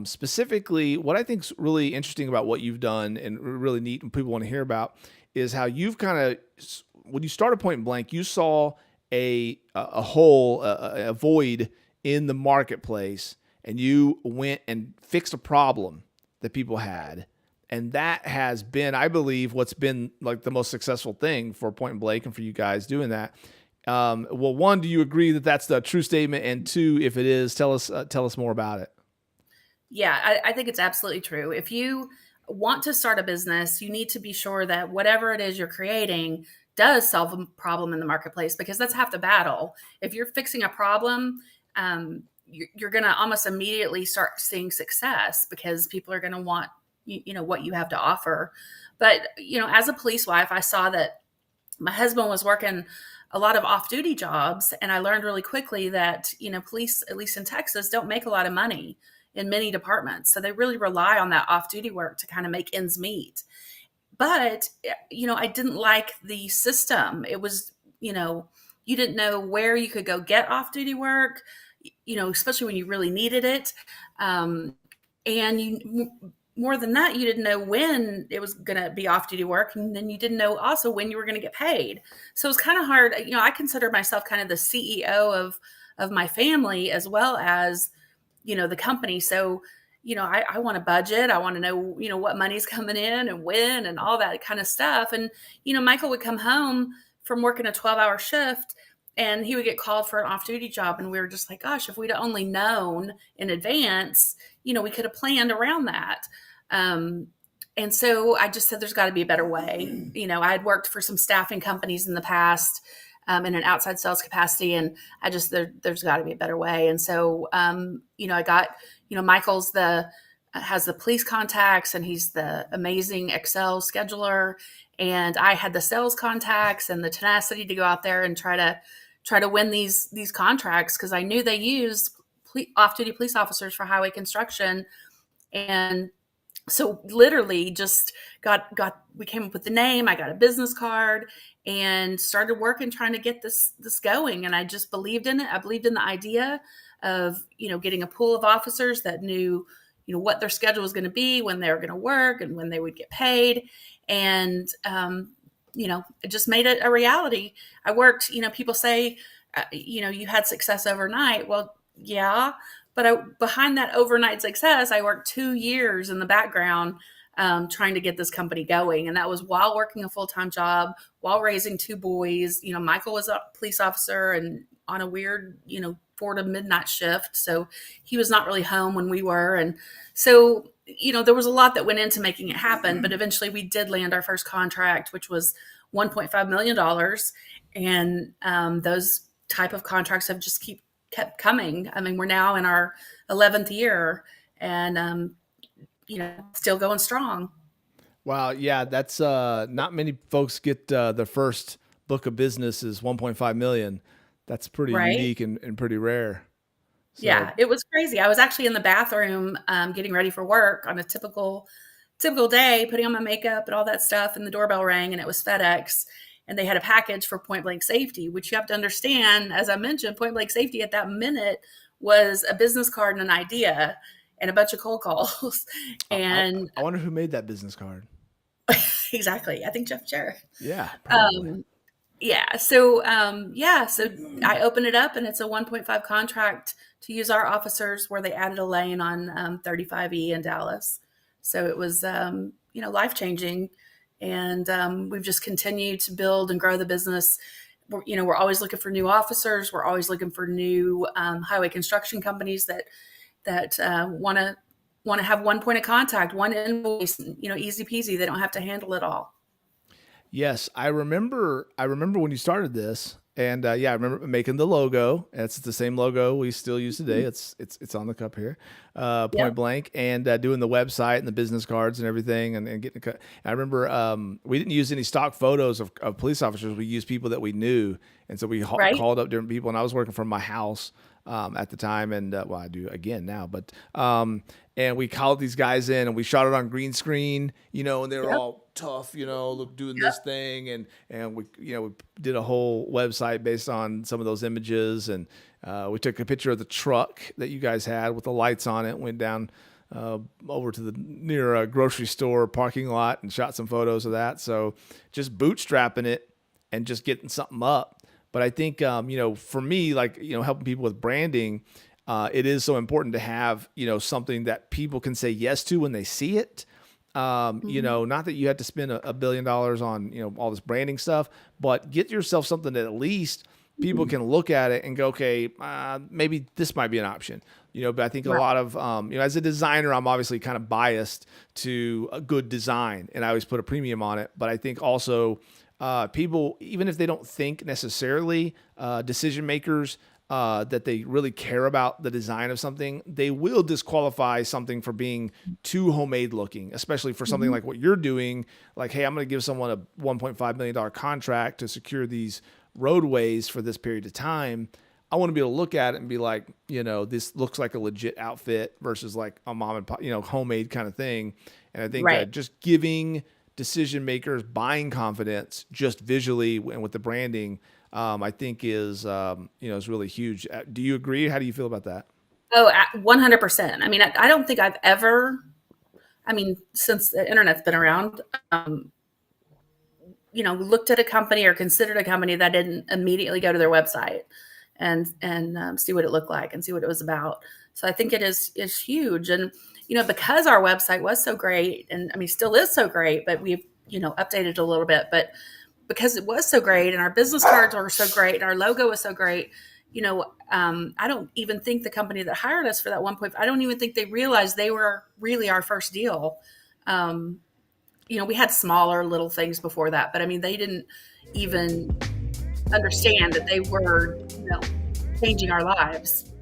specifically what I think is really interesting about what you've done and really neat and people want to hear about is how you've kind of when you started Point Blank, you saw a hole, a void in the marketplace. And you went and fixed a problem that people had. And that has been, I believe, what's been like the most successful thing for Point Blank and for you guys doing that. Well, one, do you agree that that's the true statement? And two, if it is, tell us more about it. Yeah, I think it's absolutely true. If you want to start a business, you need to be sure that whatever it is you're creating does solve a problem in the marketplace, because that's half the battle. If you're fixing a problem, you're going to almost immediately start seeing success because people are going to want, what you have to offer. But, as a police wife, I saw that my husband was working a lot of off-duty jobs. And I learned really quickly that, police, at least in Texas, don't make a lot of money in many departments. So they really rely on that off-duty work to kind of make ends meet. But, I didn't like the system. It was, you didn't know where you could go get off-duty work, especially when you really needed it. And more than that, you didn't know when it was going to be off-duty work. And then you didn't know also when you were going to get paid. So it was kind of hard. I consider myself kind of the CEO of my family as well as, the company. So, I want a budget. I want to know, what money's coming in and when and all that kind of stuff. And, Michael would come home from working a 12-hour shift and he would get called for an off-duty job. And we were just like, gosh, if we'd only known in advance, we could have planned around that. And so I just said, there's got to be a better way. I had worked for some staffing companies in the past in an outside sales capacity. And I just, there's got to be a better way. And so, I got, Michael's has the police contacts and he's the amazing Excel scheduler. And I had the sales contacts and the tenacity to go out there and try to win these contracts, because I knew they used off-duty police officers for highway construction. And so literally just we came up with the name. I got a business card and started working, trying to get this going. And I just believed in it. I believed in the idea of, getting a pool of officers that knew, what their schedule was going to be, when they were going to work and when they would get paid. And, it just made it a reality. I worked, people say, you had success overnight. Well, yeah, but behind that overnight success, I worked 2 years in the background trying to get this company going. And that was while working a full-time job, while raising 2 boys. Michael was a police officer and on a weird, 4 to midnight shift. So he was not really home when we were. And so, there was a lot that went into making it happen, but eventually we did land our first contract, which was $1.5 million. And those type of contracts have just kept coming. I mean, we're now in our 11th year and, still going strong. Wow. Yeah. That's not many folks get the first book of business is 1.5 million. That's pretty unique and pretty rare. So. Yeah, it was crazy. I was actually in the bathroom getting ready for work on a typical day, putting on my makeup and all that stuff. And the doorbell rang and it was FedEx. And they had a package for Point Blank Safety, which you have to understand, as I mentioned, Point Blank Safety at that minute was a business card and an idea and a bunch of cold calls. And I wonder who made that business card. exactly. I think Jeff Jarrett. Yeah, probably. Yeah. So I open it up and it's a 1.5 contract to use our officers where they added a lane on 35E in Dallas. So it was, life changing. And we've just continued to build and grow the business. We're always looking for new officers. We're always looking for new highway construction companies that want to have one point of contact, one invoice, easy peasy. They don't have to handle it all. Yes, I remember when you started this, and I remember making the logo. It's the same logo we still use today. It's on the cup here, point blank, and doing the website and the business cards and everything, and getting. I remember we didn't use any stock photos of police officers. We used people that we knew, and so we called up different people. And I was working from my house at the time, and I do again now, but. And we called these guys in and we shot it on green screen, and they were all tough, doing this thing. And we did a whole website based on some of those images. And we took a picture of the truck that you guys had with the lights on it, went down over to the near grocery store parking lot and shot some photos of that. So just bootstrapping it and just getting something up. But I think, for me, helping people with branding, it is so important to have, something that people can say yes to when they see it. Not that you had to spend $1 billion on, all this branding stuff, but get yourself something that at least people can look at it and go, okay, maybe this might be an option. But I think a lot of, as a designer, I'm obviously kind of biased to a good design and I always put a premium on it. But I think also people, even if they don't think necessarily decision makers, that they really care about the design of something, they will disqualify something for being too homemade looking, especially for something like what you're doing. Like, hey, I'm going to give someone a $1.5 million contract to secure these roadways for this period of time. I want to be able to look at it and be like, this looks like a legit outfit versus like a mom and pop, homemade kind of thing. And I think just giving decision makers buying confidence just visually and with the branding, I think is really huge. Do you agree? How do you feel about that? Oh, 100%. I mean, I don't think I've ever, since the internet's been around, looked at a company or considered a company that didn't immediately go to their website and see what it looked like and see what it was about. So I think it is huge. And, because our website was so great and still is so great, but we've, updated a little bit, but because it was so great and our business cards were so great and our logo was so great, I don't even think the company that hired us for that I don't even think they realized they were really our first deal. We had smaller little things before that, but they didn't even understand that they were, changing our lives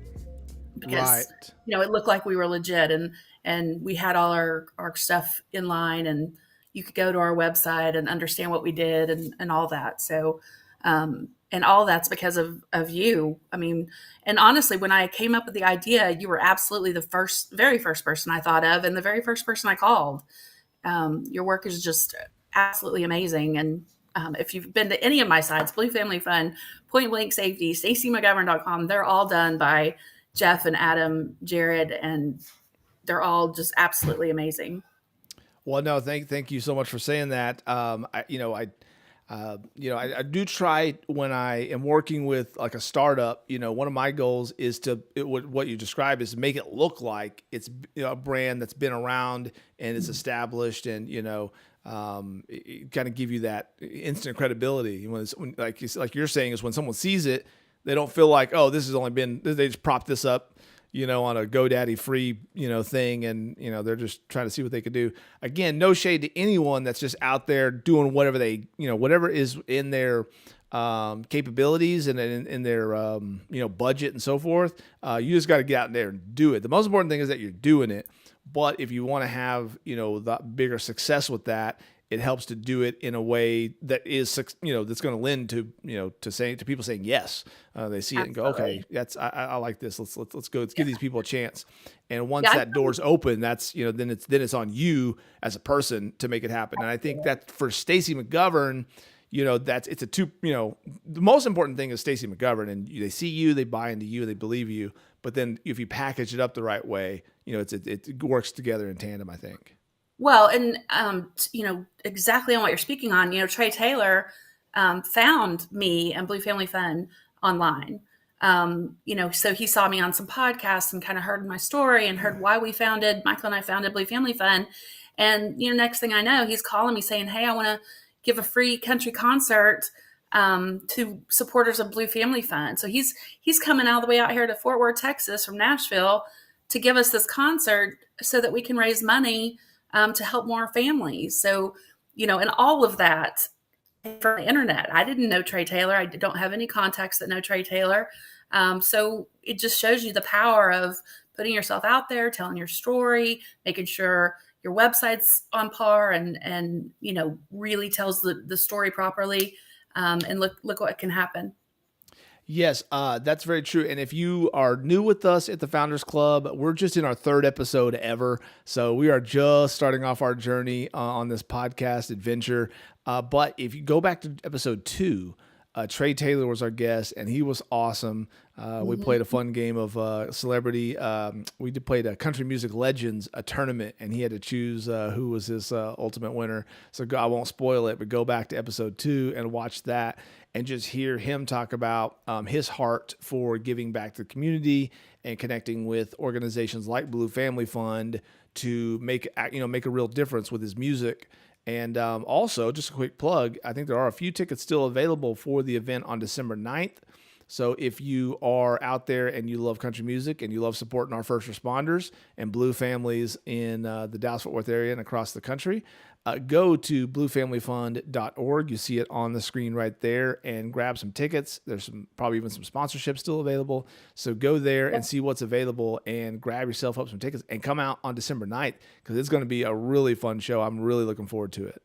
because, it looked like we were legit and we had all our stuff in line and you could go to our website and understand what we did and all that. So, and all that's because of you. And honestly, when I came up with the idea, you were absolutely the very first person I thought of and the very first person I called. Your work is just absolutely amazing. And if you've been to any of my sites, Blue Family Fun, Point Blank Safety, StaceyMagovern.com, they're all done by Jeff and Adam Jared, and they're all just absolutely amazing. Well, no, thank you so much for saying that. I do try when I am working with like a startup, one of my goals is what you described is to make it look like it's a brand that's been around and is established and, kind of give you that instant credibility. When like you're saying is when someone sees it, they don't feel like, oh, they just prop this up, on a GoDaddy free, thing. And, they're just trying to see what they could do. Again, no shade to anyone that's just out there doing whatever whatever is in their capabilities and in their, budget and so forth. You just got to get out there and do it. The most important thing is that you're doing it. But if you want to have, the bigger success with that, it helps to do it in a way that is, that's going to lend to, to people saying yes. They see it and go, okay, I like this. Let's go. Let's give these people a chance. And once that door's open, that's, then it's on you as a person to make it happen. And I think that for Stacey Magovern, the most important thing is Stacey Magovern, and they see you, they buy into you, they believe you. but then if you package it up the right way, it works together in tandem, I think. Well, and exactly on what you're speaking on. Trey Taylor found me and Blue Family Fun online. So he saw me on some podcasts and kind of heard my story and heard why Michael and I founded Blue Family Fun. And, next thing I know, he's calling me saying, hey, I want to give a free country concert to supporters of Blue Family Fun. So he's coming all the way out here to Fort Worth, Texas from Nashville to give us this concert so that we can raise money to help more families. So, and all of that from the internet. I didn't know Trey Taylor. I don't have any contacts that know Trey Taylor. So it just shows you the power of putting yourself out there, telling your story, making sure your website's on par and really tells the story properly. And look what can happen. Yes, that's very true. And if you are new with us at the Founders Club, we're just in our 3rd episode ever. So we are just starting off our journey on this podcast adventure. But if you go back to episode 2, Trey Taylor was our guest, and he was awesome. We played a fun game of celebrity. We played a Country Music Legends, a tournament, and he had to choose who was his ultimate winner. So I won't spoil it, but go back to episode 2 and watch that and just hear him talk about his heart for giving back to the community and connecting with organizations like Blue Family Fund to make a real difference with his music. And also, just a quick plug, I think there are a few tickets still available for the event on December 9th. So if you are out there and you love country music and you love supporting our first responders and Blue families in the Dallas-Fort Worth area and across the country, go to bluefamilyfund.org. You see it on the screen right there, and grab some tickets. There's probably even some sponsorships still available. So go there and see what's available and grab yourself up some tickets and come out on December 9th because it's going to be a really fun show. I'm really looking forward to it.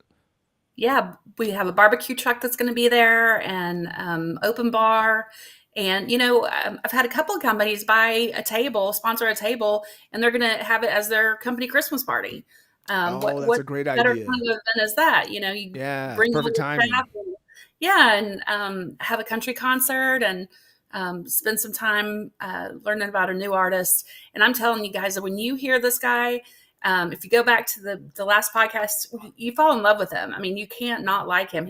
Yeah, we have a barbecue truck that's going to be there and open bar. And, I've had a couple of companies sponsor a table, and they're going to have it as their company Christmas party. That's a great better idea. kind of event is that? You bring perfect timing. And have a country concert and spend some time learning about a new artist. And I'm telling you guys that when you hear this guy, if you go back to the last podcast, you fall in love with him. I mean, you can't not like him.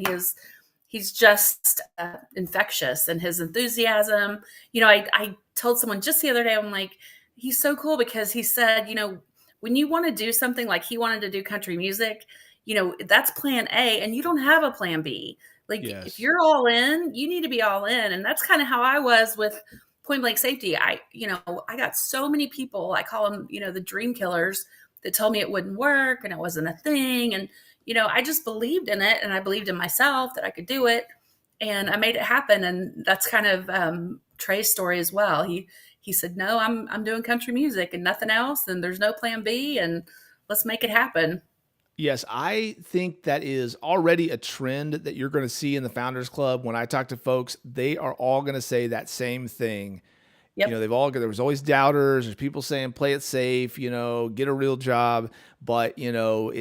He's just infectious in his enthusiasm. I told someone just the other day, I'm like, he's so cool because he said, when you want to do something like he wanted to do country music, that's plan A and you don't have a plan B. Like if you're all in, you need to be all in. And that's kind of how I was with Point Blank Safety. I got so many people, I call them, the dream killers, that told me it wouldn't work and it wasn't a thing. And, I just believed in it and I believed in myself that I could do it. And I made it happen. And that's kind of Trey's story as well. He said, no, I'm doing country music and nothing else. And there's no plan B and let's make it happen. Yes, I think that is already a trend that you're going to see in the Founders Club. When I talk to folks, they are all going to say that same thing. Yep. There was always doubters. There's people saying, play it safe, get a real job. But, you're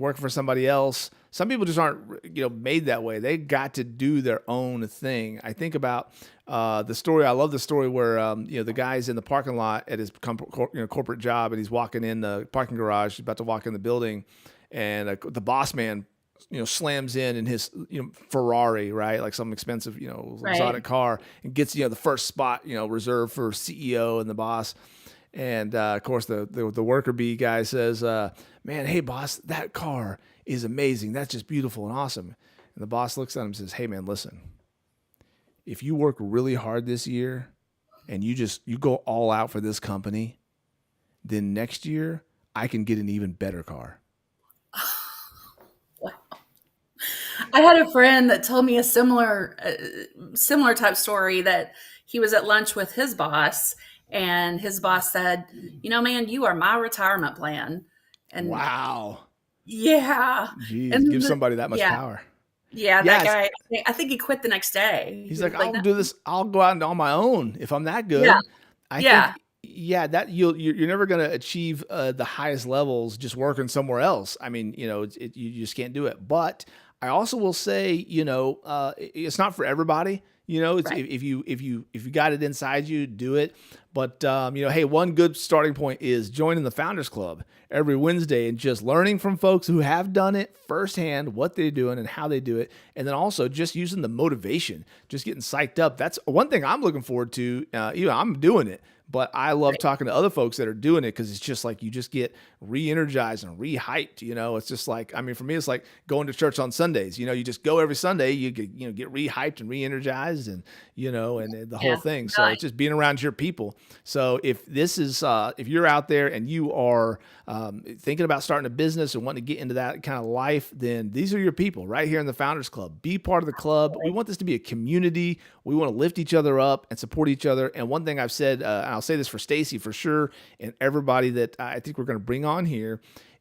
working for somebody else. Some people just aren't, made that way. They got to do their own thing. I think about the story. I love the story where, the guy's in the parking lot at his corporate job and he's walking in the parking garage, about to walk in the building, and the boss man slams in his, Ferrari, right? Like some expensive, exotic car, and gets, the first spot, reserved for CEO and the boss. And, of course, the worker bee guy says, man, hey, boss, that car is amazing. That's just beautiful and awesome. And the boss looks at him and says, hey, man, listen, if you work really hard this year and you go all out for this company, then next year I can get an even better car. Wow. I had a friend that told me a similar type story, that he was at lunch with his boss and his boss said, man, you are my retirement plan. And wow. Yeah. Jeez, and give somebody that much power. Yeah, that guy, I think he quit the next day. He's like, I'll do this. I'll go out on my own if I'm that good. Yeah. That you're never going to achieve the highest levels just working somewhere else. I mean, you just can't do it. But I also will say, it's not for everybody. It's Right. if you got it inside you, do it. But hey, one good starting point is joining the Founders Club every Wednesday and just learning from folks who have done it firsthand, what they're doing and how they do it, and then also just using the motivation, just getting psyched up. That's one thing I'm looking forward to. I'm doing it. But I love talking to other folks that are doing it because it's just like you just get re-energized and re-hyped. It's just like, I mean, for me, it's like going to church on Sundays. You just go every Sunday, you get re-hyped and re-energized, and and the whole thing. So it's just being around your people. So if this is if you're out there and you are thinking about starting a business and wanting to get into that kind of life, then these are your people right here in the Founders Club. Be part of the club. We want this to be a community. We want to lift each other up and support each other. And one thing I've said, and I'll say this for Stacey for sure, and everybody that I think we're going to bring on here,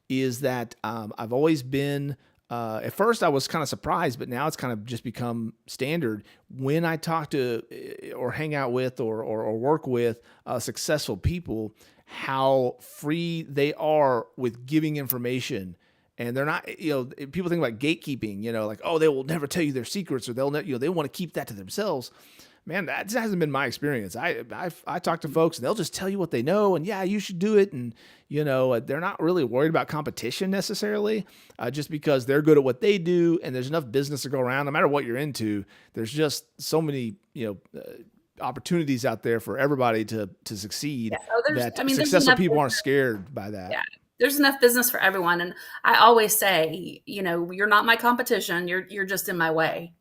is that I've always been, at first I was kind of surprised, but now it's kind of just become standard when I talk to or hang out with or work with successful people, how free they are with giving information. And they're not, people think about gatekeeping, like, oh, they will never tell you their secrets, or they want to keep that to themselves. Man, that hasn't been my experience. I talk to folks and they'll just tell you what they know, and yeah, you should do it. And, they're not really worried about competition necessarily, just because they're good at what they do. And there's enough business to go around. No matter what you're into, there's just so many, opportunities out there for everybody to succeed. Yeah. Successful people aren't scared by that. Yeah. There's enough business for everyone. And I always say, you're not my competition. You're just in my way,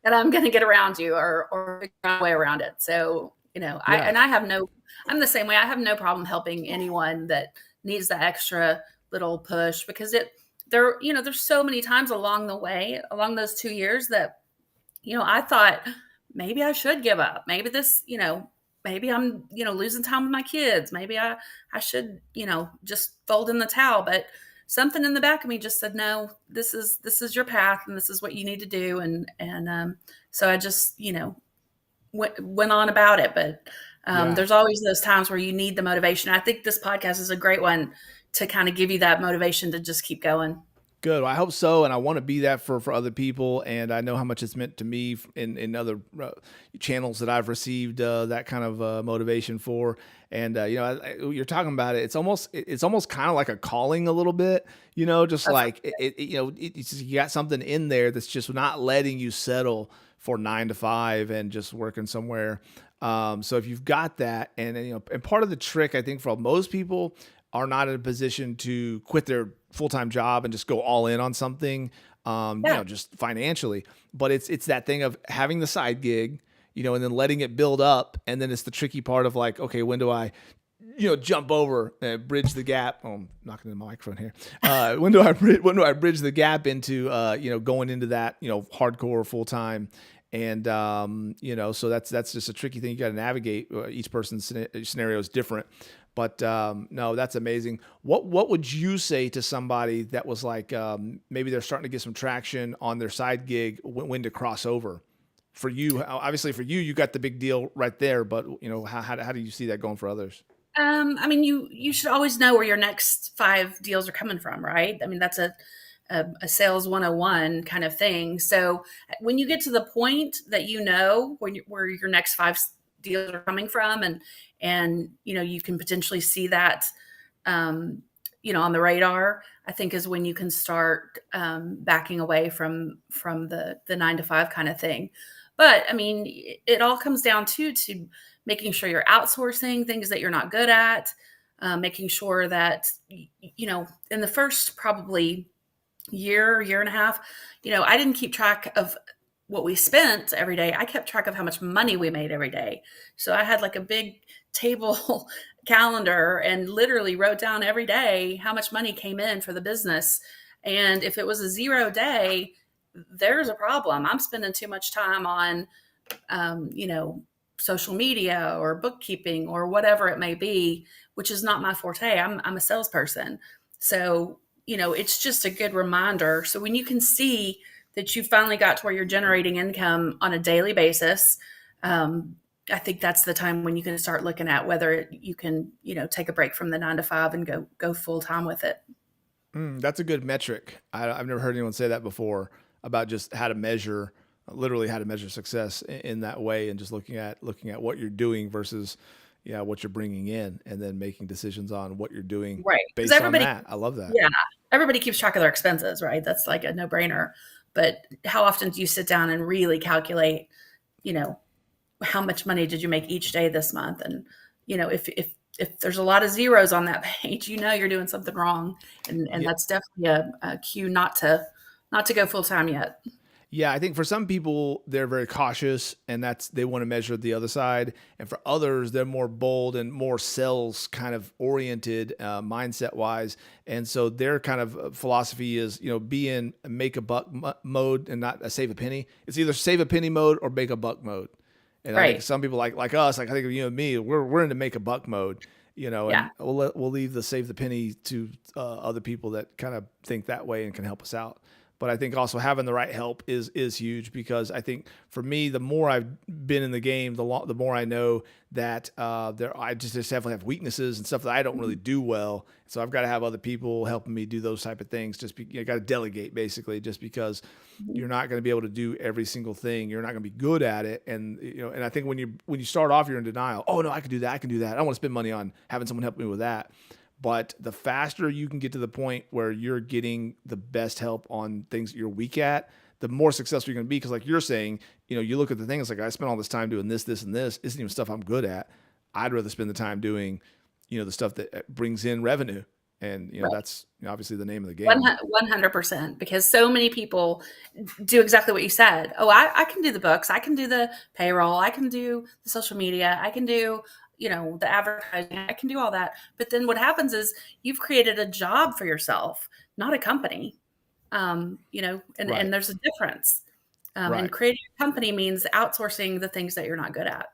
and I'm going to get around you or figure out a way around it. So, I'm the same way. I have no problem helping anyone that needs that extra little push, because there's so many times along the way, along those 2 years that, I thought maybe I should give up. Maybe this, maybe I'm, losing time with my kids. Maybe I should, just fold in the towel. But something in the back of me just said, no, this is your path, and this is what you need to do. And so I just, went on about it. But there's always those times where you need the motivation. I think this podcast is a great one to kind of give you that motivation to just keep going. Good. Well, I hope so. And I want to be that for other people. And I know how much it's meant to me in other channels that I've received that kind of motivation for. And, you're talking about it. It's almost kind of like a calling a little bit, just like, you got something in there that's just not letting you settle for 9 to 5 and just working somewhere. So if you've got that, and part of the trick, I think, for most people are not in a position to quit their full-time job and just go all in on something, just financially. But it's that thing of having the side gig, and then letting it build up. And then it's the tricky part of like, okay, when do I, jump over, bridge the gap? Oh, I'm knocking into the microphone here. When do I bridge the gap into, going into that, hardcore full-time? And, so that's just a tricky thing you got to navigate. Each person's scenario is different. But no, that's amazing. What would you say to somebody that was like, maybe they're starting to get some traction on their side gig, when to cross over? For you, obviously for you got the big deal right there, but how do you see that going for others? You should always know where your next 5 deals are coming from, right? I mean, that's a sales 101 kind of thing. So when you get to the point that where your next 5 deals are coming from, and you can potentially see that on the radar, I think is when you can start backing away from the 9 to 5 kind of thing. But I mean, it all comes down to making sure you're outsourcing things that you're not good at, making sure that in the first probably year and a half, I didn't keep track of what we spent every day. I kept track of how much money we made every day. So I had like a big table calendar and literally wrote down every day how much money came in for the business. And if it was a 0 day, there's a problem. I'm spending too much time on, social media or bookkeeping or whatever it may be, which is not my forte. I'm a salesperson. So, it's just a good reminder. So when you can see that you finally got to where you're generating income on a daily basis, I think that's the time when you can start looking at whether you can, take a break from the 9 to 5 and go full time with it. That's a good metric. I've never heard anyone say that before, about just how to measure literally how to measure success in that way, and just looking at what you're doing versus what you're bringing in, and then making decisions on what you're doing based on that. I love that. Yeah, everybody keeps track of their expenses, right? That's like a no-brainer. But how often do you sit down and really calculate, how much money did you make each day this month? And if there's a lot of zeros on that page, you're doing something wrong, and that's definitely a cue not to go full time yet. Yeah, I think for some people, they're very cautious, and they want to measure the other side. And for others, they're more bold and more sales kind of oriented, mindset wise. And so their kind of philosophy is, be in make a buck mode and not a save a penny. It's either save a penny mode or make a buck mode. And I think some people like us, like I think of you and me, we're into make a buck mode, and we'll leave the save the penny to other people that kind of think that way and can help us out. But I think also having the right help is huge, because I think for me, the more I've been in the game, the more I know that I just definitely have weaknesses and stuff that I don't really do well. So I've got to have other people helping me do those type of things. You got to delegate, basically, just because you're not going to be able to do every single thing. You're not going to be good at it. And and I think when you start off, you're in denial. Oh no, I can do that. I don't want to spend money on having someone help me with that. But the faster you can get to the point where you're getting the best help on things that you're weak at, the more successful you're going to be. Because like you're saying, you look at the things like, I spent all this time doing this, this, and this. Isn't even stuff I'm good at. I'd rather spend the time doing, the stuff that brings in revenue. And, that's obviously the name of the game. 100%, because so many people do exactly what you said. Oh, I can do the books. I can do the payroll. I can do the social media. I can do the advertising, I can do all that. But then what happens is you've created a job for yourself, not a company. And there's a difference. And creating a company means outsourcing the things that you're not good at.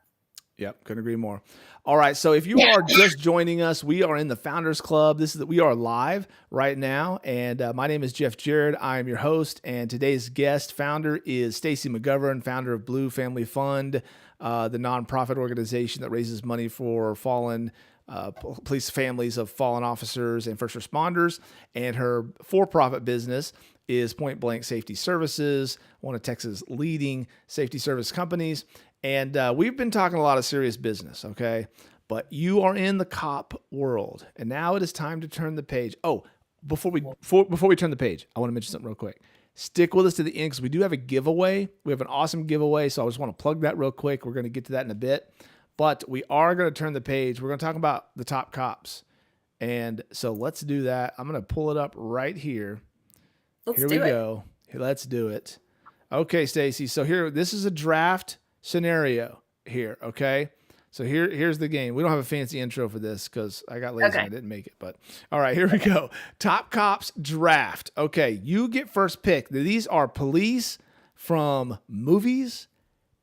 Yep, couldn't agree more. All right, so if you are just joining us, we are in the Founders Club. We are live right now, and my name is Jeff Jarrett. I am your host, and today's guest founder is Stacey Magovern, founder of Blue Family Fund, the nonprofit organization that raises money for fallen police families of fallen officers and first responders. And her for-profit business is Point Blank Safety Services, one of Texas' leading safety service companies. And we've been talking a lot of serious business, okay? But you are in the cop world, and now it is time to turn the page. Oh, before we turn the page, I want to mention something real quick. Stick with us to the end, because we do have a giveaway. We have an awesome giveaway, so I just want to plug that real quick. We're going to get to that in a bit. But we are going to turn the page. We're going to talk about the top cops. And so let's do that. I'm going to pull it up right here. Here we go. Let's do it. Okay, Stacey. So this is a draft scenario here, okay? So here's the game. We don't have a fancy intro for this because I got lazy and I didn't make it. But all right, here we go. Top Cops draft. Okay, you get first pick. These are police from movies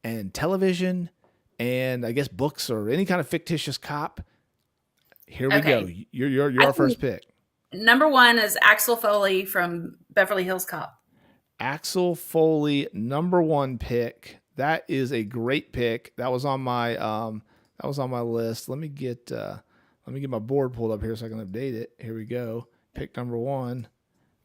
and television and I guess books or any kind of fictitious cop. Here we go. You're our first pick. Number one is Axel Foley from Beverly Hills Cop. Axel Foley, number one pick. That is a great pick. That was on my list. Let me get my board pulled up here so I can update it. Here we go. Pick number one.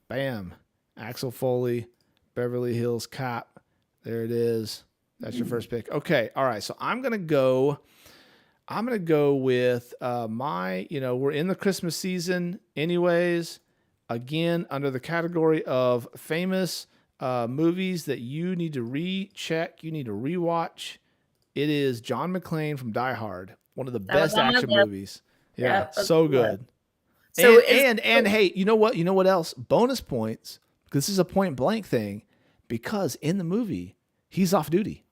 Bam. Axel Foley, Beverly Hills Cop. There it is. That's your first pick. Okay. All right. So I'm gonna go with we're in the Christmas season anyways. Again, under the category of famous movies that you need to recheck, you need to rewatch. It is John McClane from Die Hard, one of the best action movies. Yeah, so good. So and hey, you know what? You know what else? Bonus points, because this is a point blank thing, because in the movie he's off duty.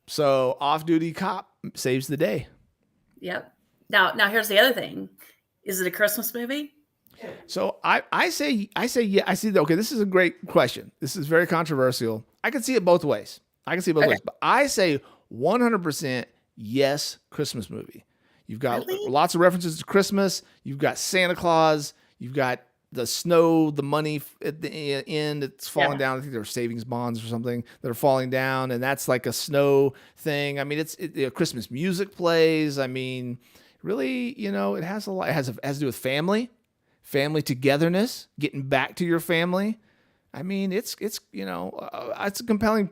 So off duty cop saves the day. Yep. Now here's the other thing. Is it a Christmas movie? So I say yeah. I see that. Okay, this is a great question. This is very controversial. I can see it both ways. But I say 100% yes, Christmas movie. You've got lots of references to Christmas. You've got Santa Claus. You've got the snow, the money at the end. It's falling down. I think there are savings bonds or something that are falling down, and that's like a snow thing. I mean, Christmas music plays. I mean, really, it has a lot. It has to do with family togetherness, getting back to your family. I mean, it's it's a compelling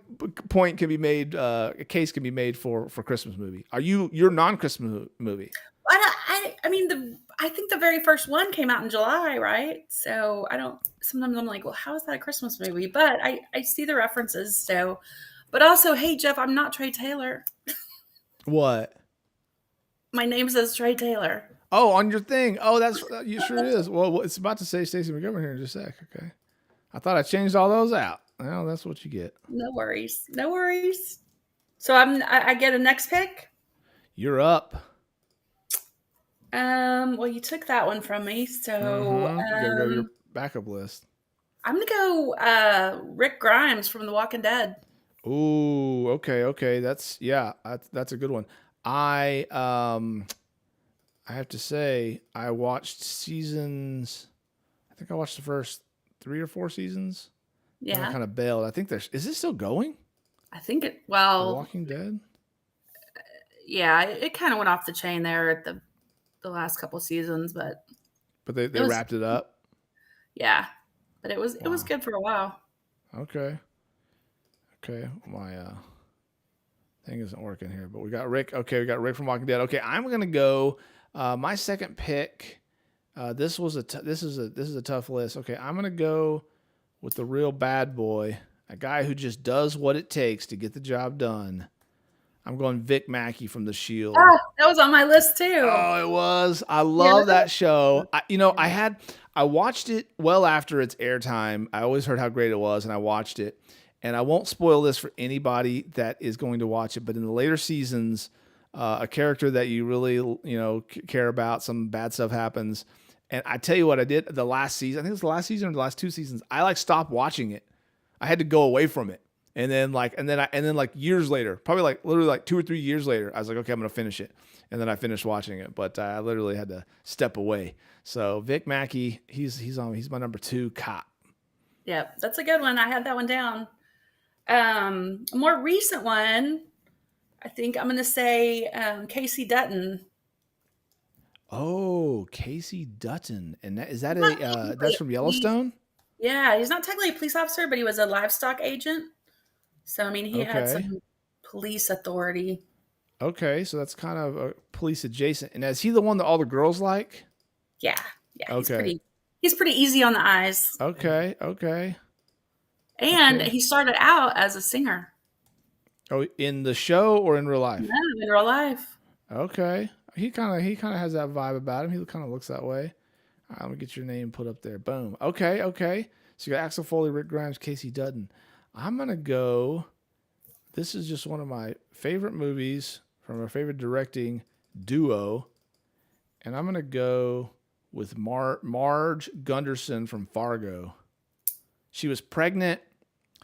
point can be made. A case can be made for Christmas movie. Are your non-Christmas movie? I mean, I think the very first one came out in July, right? So I don't. Sometimes I'm like, well, how is that a Christmas movie? But I see the references. So, but also, hey Jeff, I'm not Trey Taylor. What? My name says Trey Taylor. Oh, on your thing. Oh, that's you sure is. Well, it's about to say Stacey Magovern here in just a sec. Okay. I thought I changed all those out. Well, that's what you get. No worries. No worries. So I get a next pick. You're up. Well, you took that one from me, so You gotta go to your backup list. I'm gonna go Rick Grimes from The Walking Dead. Ooh, okay. That's a good one. I have to say I watched seasons. I think I watched the first 3 or 4 seasons. Yeah, I kind of bailed. I think is it still going? I think it. The Well, Walking Dead. yeah, it kind of went off the chain there at the last couple seasons, but they wrapped it up. Yeah, but it was good for a while. Okay. My thing isn't working here, but we got Rick. Okay, we got Rick from Walking Dead. Okay, I'm gonna go. My second pick. This is a tough list. Okay, I'm gonna go with the real bad boy, a guy who just does what it takes to get the job done. I'm going Vic Mackey from The Shield. Ah, that was on my list too. Oh, it was. I love that show. I watched it well after its airtime. I always heard how great it was, and I watched it. And I won't spoil this for anybody that is going to watch it, but in the later seasons, a character that you really care about, some bad stuff happens. And I tell you what I did the last season. I think it was the last season or the last 2 seasons. I stopped watching it. I had to go away from it. And then years later, probably literally 2 or 3 years later, I was like, okay, I'm going to finish it. And then I finished watching it, but I literally had to step away. So Vic Mackey, he's my number 2 cop. Yeah, that's a good one. I had that one down. A more recent one, I think I'm going to say Casey Dutton. Oh, Casey Dutton. And that's from Yellowstone? Yeah, he's not technically a police officer, but he was a livestock agent. So, I mean, he had some police authority. Okay, so that's kind of police adjacent. And is he the one that all the girls like? Yeah. Okay. He's pretty easy on the eyes. Okay. And he started out as a singer. Oh, in the show or in real life? No, in real life. Okay. He kind of has that vibe about him. He kind of looks that way. All right, let me get your name put up there. Boom. Okay. So you got Axel Foley, Rick Grimes, Casey Dutton. I'm going to go. This is just one of my favorite movies from our favorite directing duo. And I'm going to go with Marge Gunderson from Fargo. She was pregnant.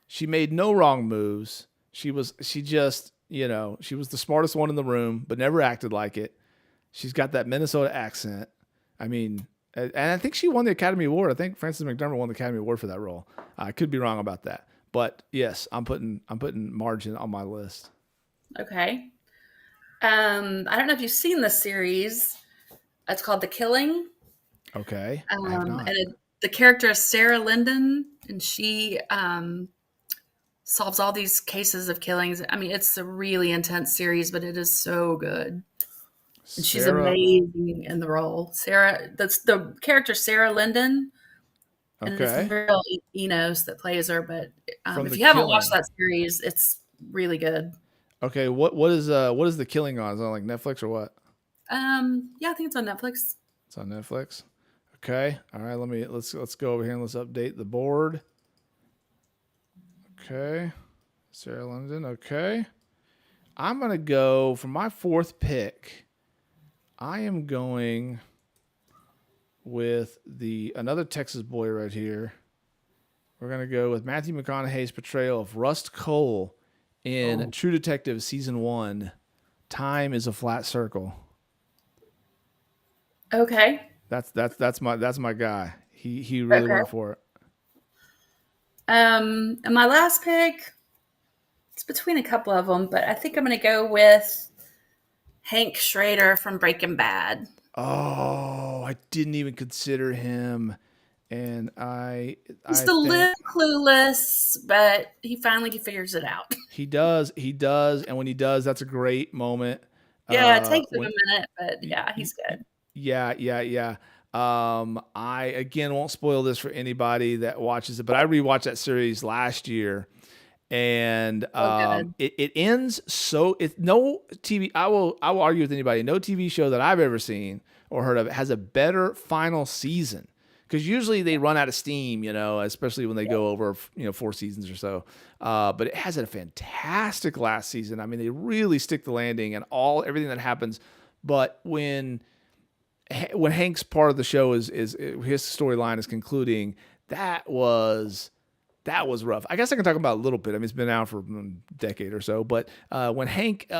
She made no wrong moves. She just she was the smartest one in the room, but never acted like it. She's got that Minnesota accent. I mean, and I think she won the Academy Award. I think Frances McDormand won the Academy Award for that role. I could be wrong about that, but yes, I'm putting Marge on my list. Okay. I don't know if you've seen this series. It's called The Killing. Okay. I have not. And the character is Sarah Linden, and she solves all these cases of killings. I mean, it's a really intense series, but it is so good. And she's amazing in the role. That's the character Sarah Linden. And it's real Enos that plays her. But if you haven't watched that series, it's really good. Okay, what is The Killing on? Is it on like Netflix or what? Yeah, I think it's on Netflix. It's on Netflix. Okay. All right, let's go over here and let's update the board. Okay. Sarah Linden. Okay. I'm going to go for my 4th pick. I am going with another Texas boy right here. We're going to go with Matthew McConaughey's portrayal of Rust Cole in True Detective Season 1. Time is a Flat Circle. Okay. That's my guy. He really went for it. And my last pick, it's between a couple of them, but I think I'm going to go with Hank Schrader from Breaking Bad. Oh, I didn't even consider him. And Just a little clueless, but he finally figures it out. He does, and when he does, that's a great moment. Yeah, it takes him a minute, but yeah, he's good. Yeah. I again won't spoil this for anybody that watches it, but I rewatched that series last year, and it ends so it's no TV. I will argue with anybody. No TV show that I've ever seen or heard of has a better final season. Because usually they run out of steam, especially when they go over, 4 seasons or so. But it has a fantastic last season. I mean, they really stick the landing and everything that happens. But when Hank's part of the show is his storyline is concluding, that was rough. I guess I can talk about it a little bit. I mean, it's been out for a decade or so. But when Hank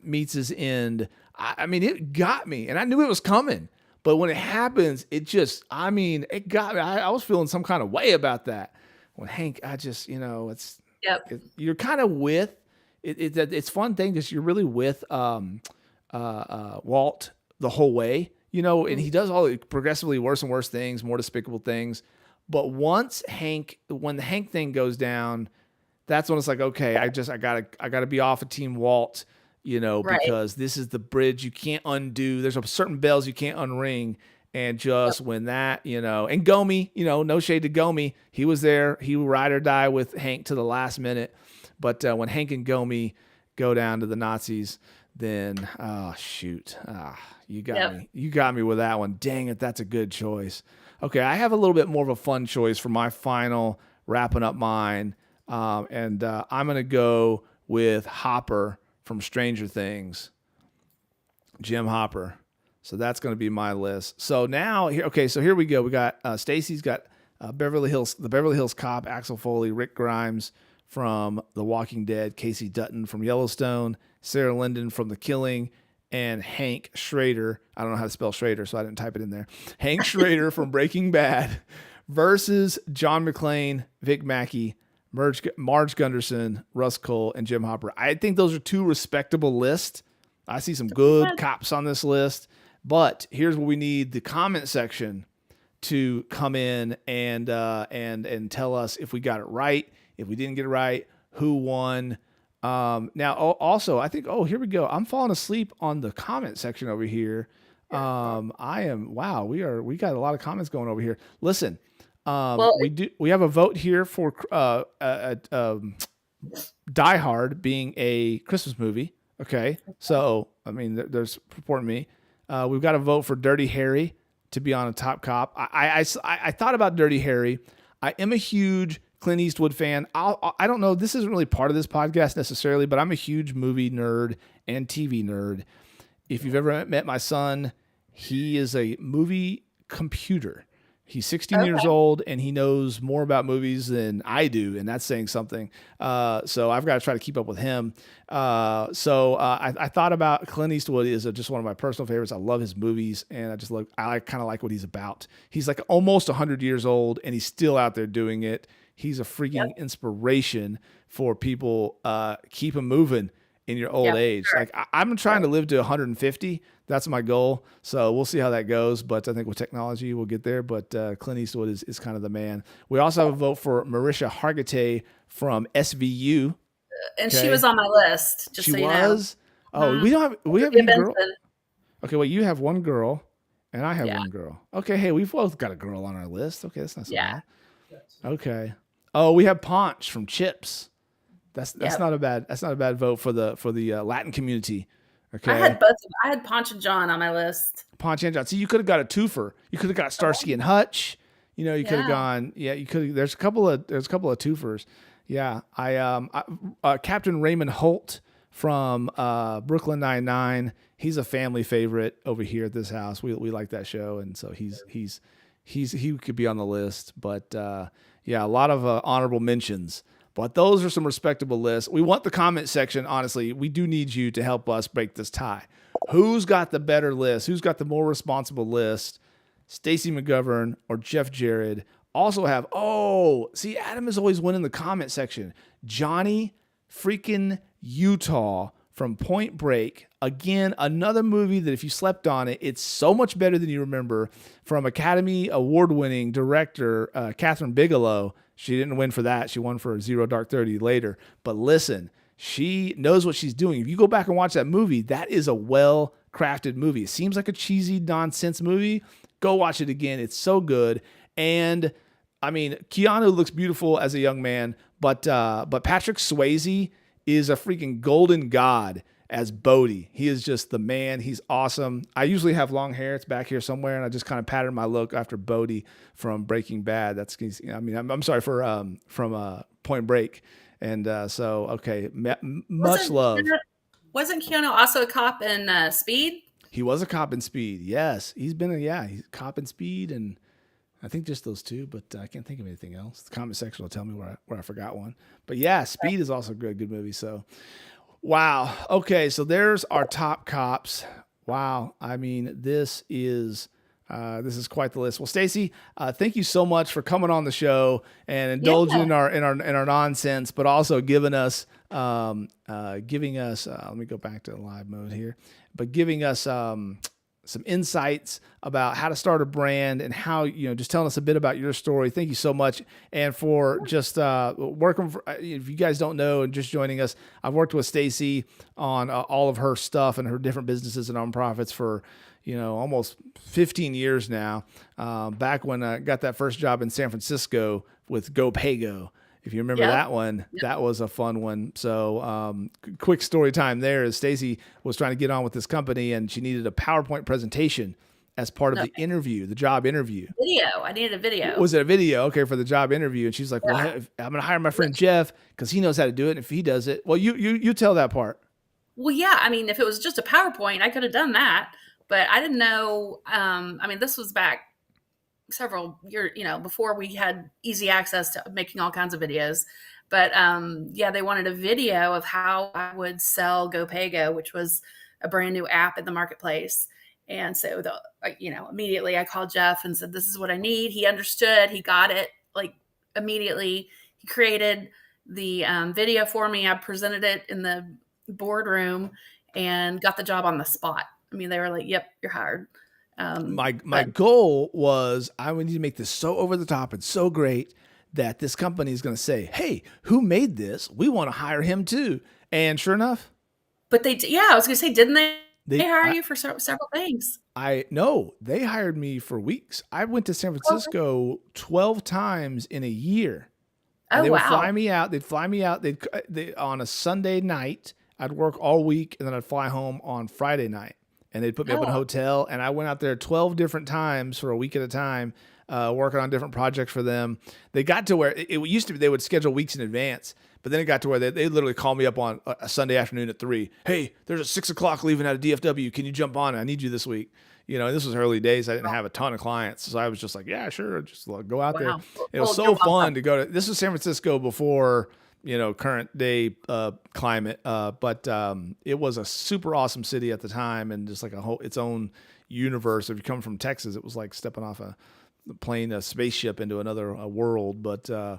meets his end, I mean, it got me, and I knew it was coming. But when it happens, it got me. I was feeling some kind of way about that. When Hank, you're kind of with it. It's fun thing because you're really with Walt the whole way, and he does all the progressively worse and worse things, more despicable things. But when the Hank thing goes down, that's when it's like, okay, I gotta be off of Team Walt. Because this is the bridge you can't undo. There's certain bells you can't unring. And just when that, and Gomi, no shade to Gomi. He was there. He would ride or die with Hank to the last minute. But when Hank and Gomi go down to the Nazis, then, oh, shoot. You got me. You got me with that one. Dang it. That's a good choice. Okay. I have a little bit more of a fun choice for my final wrapping up mine. I'm going to go with Hopper from Stranger Things, Jim Hopper. So that's going to be my list. So now here we go. We got Stacey's got the Beverly Hills Cop, Axel Foley, Rick Grimes from The Walking Dead, Casey Dutton from Yellowstone, Sarah Linden from The Killing, and Hank Schrader. I don't know how to spell Schrader, so I didn't type it in there. Hank Schrader from Breaking Bad versus John McClane, Vic Mackey, Marge Gunderson, Russ Cole, and Jim Hopper. I think those are 2 respectable lists. I see some good cops on this list, but here's what we need: the comment section to come in and tell us if we got it right, if we didn't get it right, who won. Now, also, I think, here we go. I'm falling asleep on the comment section over here. We got a lot of comments going over here. Listen. We have a vote here for Die Hard being a Christmas movie. Okay. So, I mean, there's supporting me. We've got a vote for Dirty Harry to be on a top cop. I thought about Dirty Harry. I am a huge Clint Eastwood fan. I don't know. This isn't really part of this podcast necessarily, but I'm a huge movie nerd and TV nerd. If you've ever met my son, he is a movie computer. He's 16 years old, and he knows more about movies than I do, and that's saying something. So I've got to try to keep up with him. I thought about Clint Eastwood is just one of my personal favorites. I love his movies, and I kind of like what he's about. He's like almost 100 years old, and he's still out there doing it. He's a freaking inspiration for people. Keep him moving in your old age. Sure. Like I'm trying to live to 150. That's my goal. So we'll see how that goes. But I think with technology, we'll get there. But Clint Eastwood is kind of the man. We also have a vote for Marisha Hargitay from SVU. And she was on my list. Just so you know. Oh, we have any girl. Okay, well, you have one girl, and I have one girl. Okay, hey, we've both got a girl on our list. Okay, that's not so bad. Okay. Oh, we have Ponch from Chips. That's not a bad vote for the Latin community. Okay. I had both. I had Ponch and John on my list. Ponch and John. See, you could have got a twofer. You could have got Starsky and Hutch. You could have gone. Yeah, you could. There's a couple of twofers. Yeah, Captain Raymond Holt from Brooklyn Nine-Nine. He's a family favorite over here at this house. We like that show, and so he could be on the list. But a lot of honorable mentions. But those are some respectable lists. We want the comment section, honestly. We do need you to help us break this tie. Who's got the better list? Who's got the more responsible list? Stacey Magovern or Jeff Jarrett? Also have, Adam is always winning the comment section. Johnny freaking Utah from Point Break. Again, another movie that if you slept on it, it's so much better than you remember. From Academy Award-winning director Catherine Bigelow. She didn't win for that. She won for Zero Dark 30 later. But listen, she knows what she's doing. If you go back and watch that movie, that is a well-crafted movie. It seems like a cheesy nonsense movie. Go watch it again. It's so good. And I mean, Keanu looks beautiful as a young man, but Patrick Swayze is a freaking golden god as Bodhi. He is just the man. He's awesome. I usually have long hair. It's back here somewhere, and I just kind of patterned my look after Bodhi from Breaking Bad. That's, I mean, I'm sorry from Point Break. And so, okay, much love. Wasn't Keanu also a cop in Speed? He was a cop in Speed. Yes, he's been he's a cop in Speed, and I think just those two, but I can't think of anything else. The comment section will tell me where I forgot one. But yeah, Speed is also a good movie. So, wow. Okay, so there's our top cops. Wow. I mean, this is quite the list. Well, Stacey, thank you so much for coming on the show and indulging in our nonsense, but also giving us let me go back to live mode here, but giving us some insights about how to start a brand and how, just telling us a bit about your story. Thank you so much. And for just working for, if you guys don't know and just joining us, I've worked with Stacey on all of her stuff and her different businesses and nonprofits for, almost 15 years now. Back when I got that first job in San Francisco with GoPayGo. If you remember that one, that was a fun one. So quick story time there is Stacey was trying to get on with this company and she needed a PowerPoint presentation as part of the interview, the job interview. Video. I needed a video. Was it a video? Okay, for the job interview. And she's like, well, I'm going to hire my friend Jeff because he knows how to do it. And if he does it, well, you tell that part. Well, yeah. I mean, if it was just a PowerPoint, I could have done that. But I didn't know. I mean, this was back several years, before we had easy access to making all kinds of videos. But they wanted a video of how I would sell GoPayGo, which was a brand new app in the marketplace. And so, immediately I called Jeff and said, this is what I need. He understood. He got it like immediately. He created the video for me. I presented it in the boardroom and got the job on the spot. I mean, they were like, yep, you're hired. My goal was I would need to make this so over the top and so great that this company is going to say, hey, who made this? We want to hire him too. And sure enough. But I was going to say, didn't they hire you for several things? No, they hired me for weeks. I went to San Francisco 12 times in a year. And they would fly me out. They'd fly me out. They on a Sunday night. I'd work all week and then I'd fly home on Friday night. And they'd put me up in a hotel, and I went out there 12 different times for a week at a time, working on different projects for them. They got to where it used to be they would schedule weeks in advance, but then it got to where they literally call me up on a Sunday afternoon at 3. Hey, there's a 6 o'clock leaving out of DFW. Can you jump on? I need you this week. This was early days. I didn't have a ton of clients, so I was just like, yeah, sure, just go out there. It was so fun to go to. This was San Francisco before current day climate. But it was a super awesome city at the time and just like its own universe. If you come from Texas, it was like stepping off a spaceship into another world. But I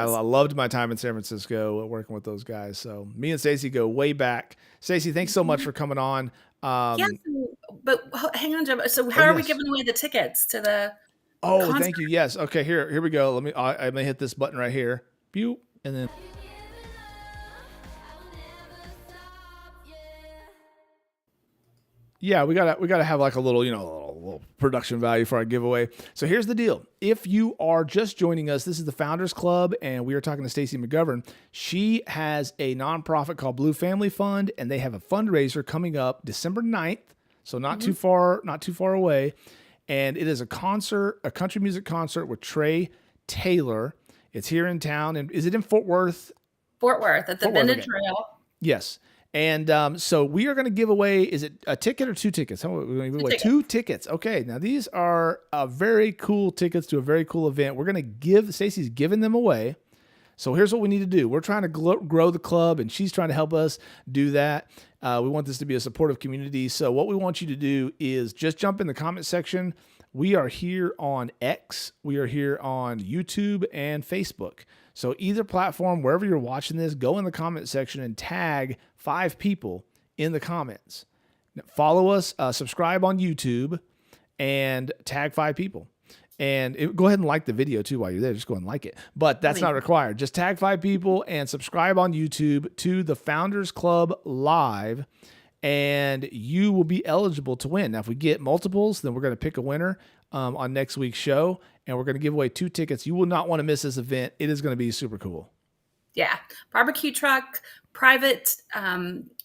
loved my time in San Francisco working with those guys. So me and Stacey go way back. Stacey, thanks so much for coming on. But hang on, Jim. So how are we giving away the tickets to the concert? Thank you. Yes. Okay, here we go. I may hit this button right here. Pew. And then we gotta have like a little, a little production value for our giveaway. So here's the deal. If you are just joining us, this is the Founders Club, and we are talking to Stacey Magovern. She has a nonprofit called Blue Family Fund, and they have a fundraiser coming up December 9th. So not too far away. And it is a country music concert with Trey Taylor. It's here in town. And is it in Fort Worth? Fort Worth at the Bended Trail. Yes. And so we are going to give away, is it a ticket or 2 tickets? We're going to give away 2 tickets. Okay. Now these are very cool tickets to a very cool event. We're going to Stacey's giving them away. So here's what we need to do. We're trying to grow the club, and she's trying to help us do that. We want this to be a supportive community. So what we want you to do is just jump in the comment section we are here on X, we are here on YouTube and Facebook. So either platform, wherever you're watching this, go in the comment section and tag 5 people in the comments. Follow us, subscribe on YouTube, and tag 5 people. And go ahead and like the video too while you're there. Just go and like it. But that's not required. Just tag 5 people and subscribe on YouTube to the Founders Club Live, and you will be eligible to win. Now, if we get multiples, then we're going to pick a winner on next week's show, and we're going to give away 2 tickets. You will not want to miss this event. It is going to be super cool. Yeah. Barbecue truck, private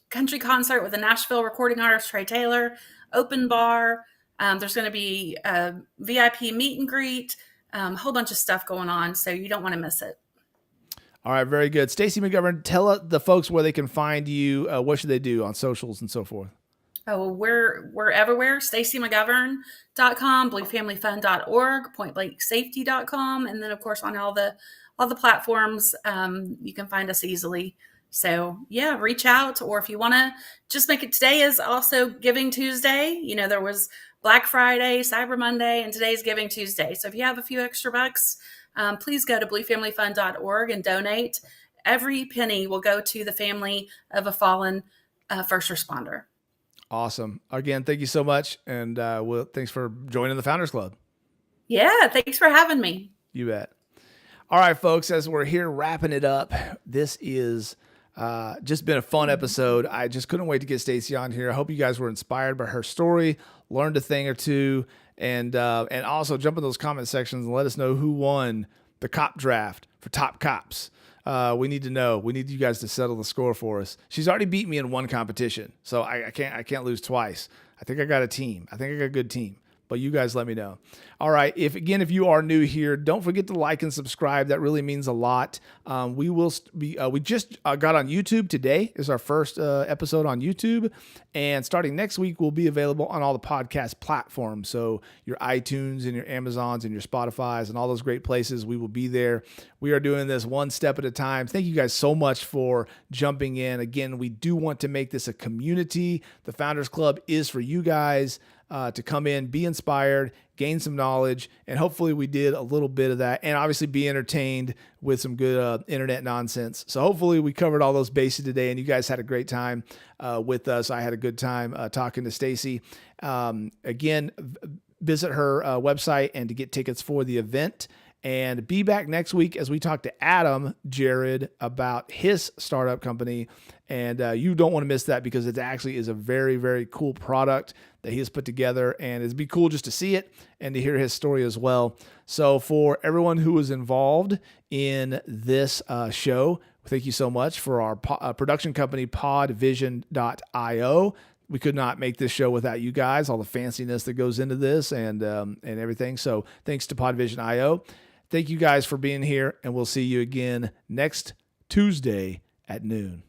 country concert with a Nashville recording artist, Trey Taylor, open bar. There's going to be a VIP meet and greet, a whole bunch of stuff going on, so you don't want to miss it. All right, very good. Stacey Magovern, tell the folks where they can find you. What should they do on socials and so forth? Oh, we're everywhere. StaceyMagovern.com, BlueFamilyFund.org, PointBlankSafety.com, and then of course on all the platforms, you can find us easily. So yeah, reach out, or if you want to just make it. Today is also Giving Tuesday. You know, there was Black Friday, Cyber Monday, and today's Giving Tuesday. So if you have a few extra bucks, please go to BlueFamilyFund.org and donate. Every penny will go to the family of a fallen first responder. Awesome. Again, thank you so much. And thanks for joining the Founders Club. Yeah, thanks for having me. You bet. All right, folks, as we're here wrapping it up, this is just been a fun episode. I just couldn't wait to get Stacey on here. I hope you guys were inspired by her story, learned a thing or two, and also jump in those comment sections and let us know who won the cop draft for top cops. We need to know. We need you guys to settle the score for us. She's already beat me in one competition, so I can't lose twice. I think I got a team. I think I got a good team. But you guys let me know. All right. If you are new here, don't forget to like and subscribe. That really means a lot. We just got on YouTube. Today is our first episode on YouTube. And starting next week, we'll be available on all the podcast platforms. So your iTunes and your Amazons and your Spotifys and all those great places, we will be there. We are doing this one step at a time. Thank you guys so much for jumping in. Again, we do want to make this a community. The Founders Club is for you guys. To come in, be inspired, gain some knowledge, and hopefully we did a little bit of that, and obviously be entertained with some good internet nonsense. So hopefully we covered all those bases today, and you guys had a great time with us. I had a good time talking to Stacey. Again, visit her website and to get tickets for the event. And be back next week as we talk to Adam Jared about his startup company. And you don't want to miss that because it actually is a very, very cool product that he has put together. And it'd be cool just to see it and to hear his story as well. So for everyone who was involved in this show, thank you so much. For our production company, podvision.io. We could not make this show without you guys, all the fanciness that goes into this and everything. So thanks to podvision.io. Thank you guys for being here, and we'll see you again next Tuesday at noon.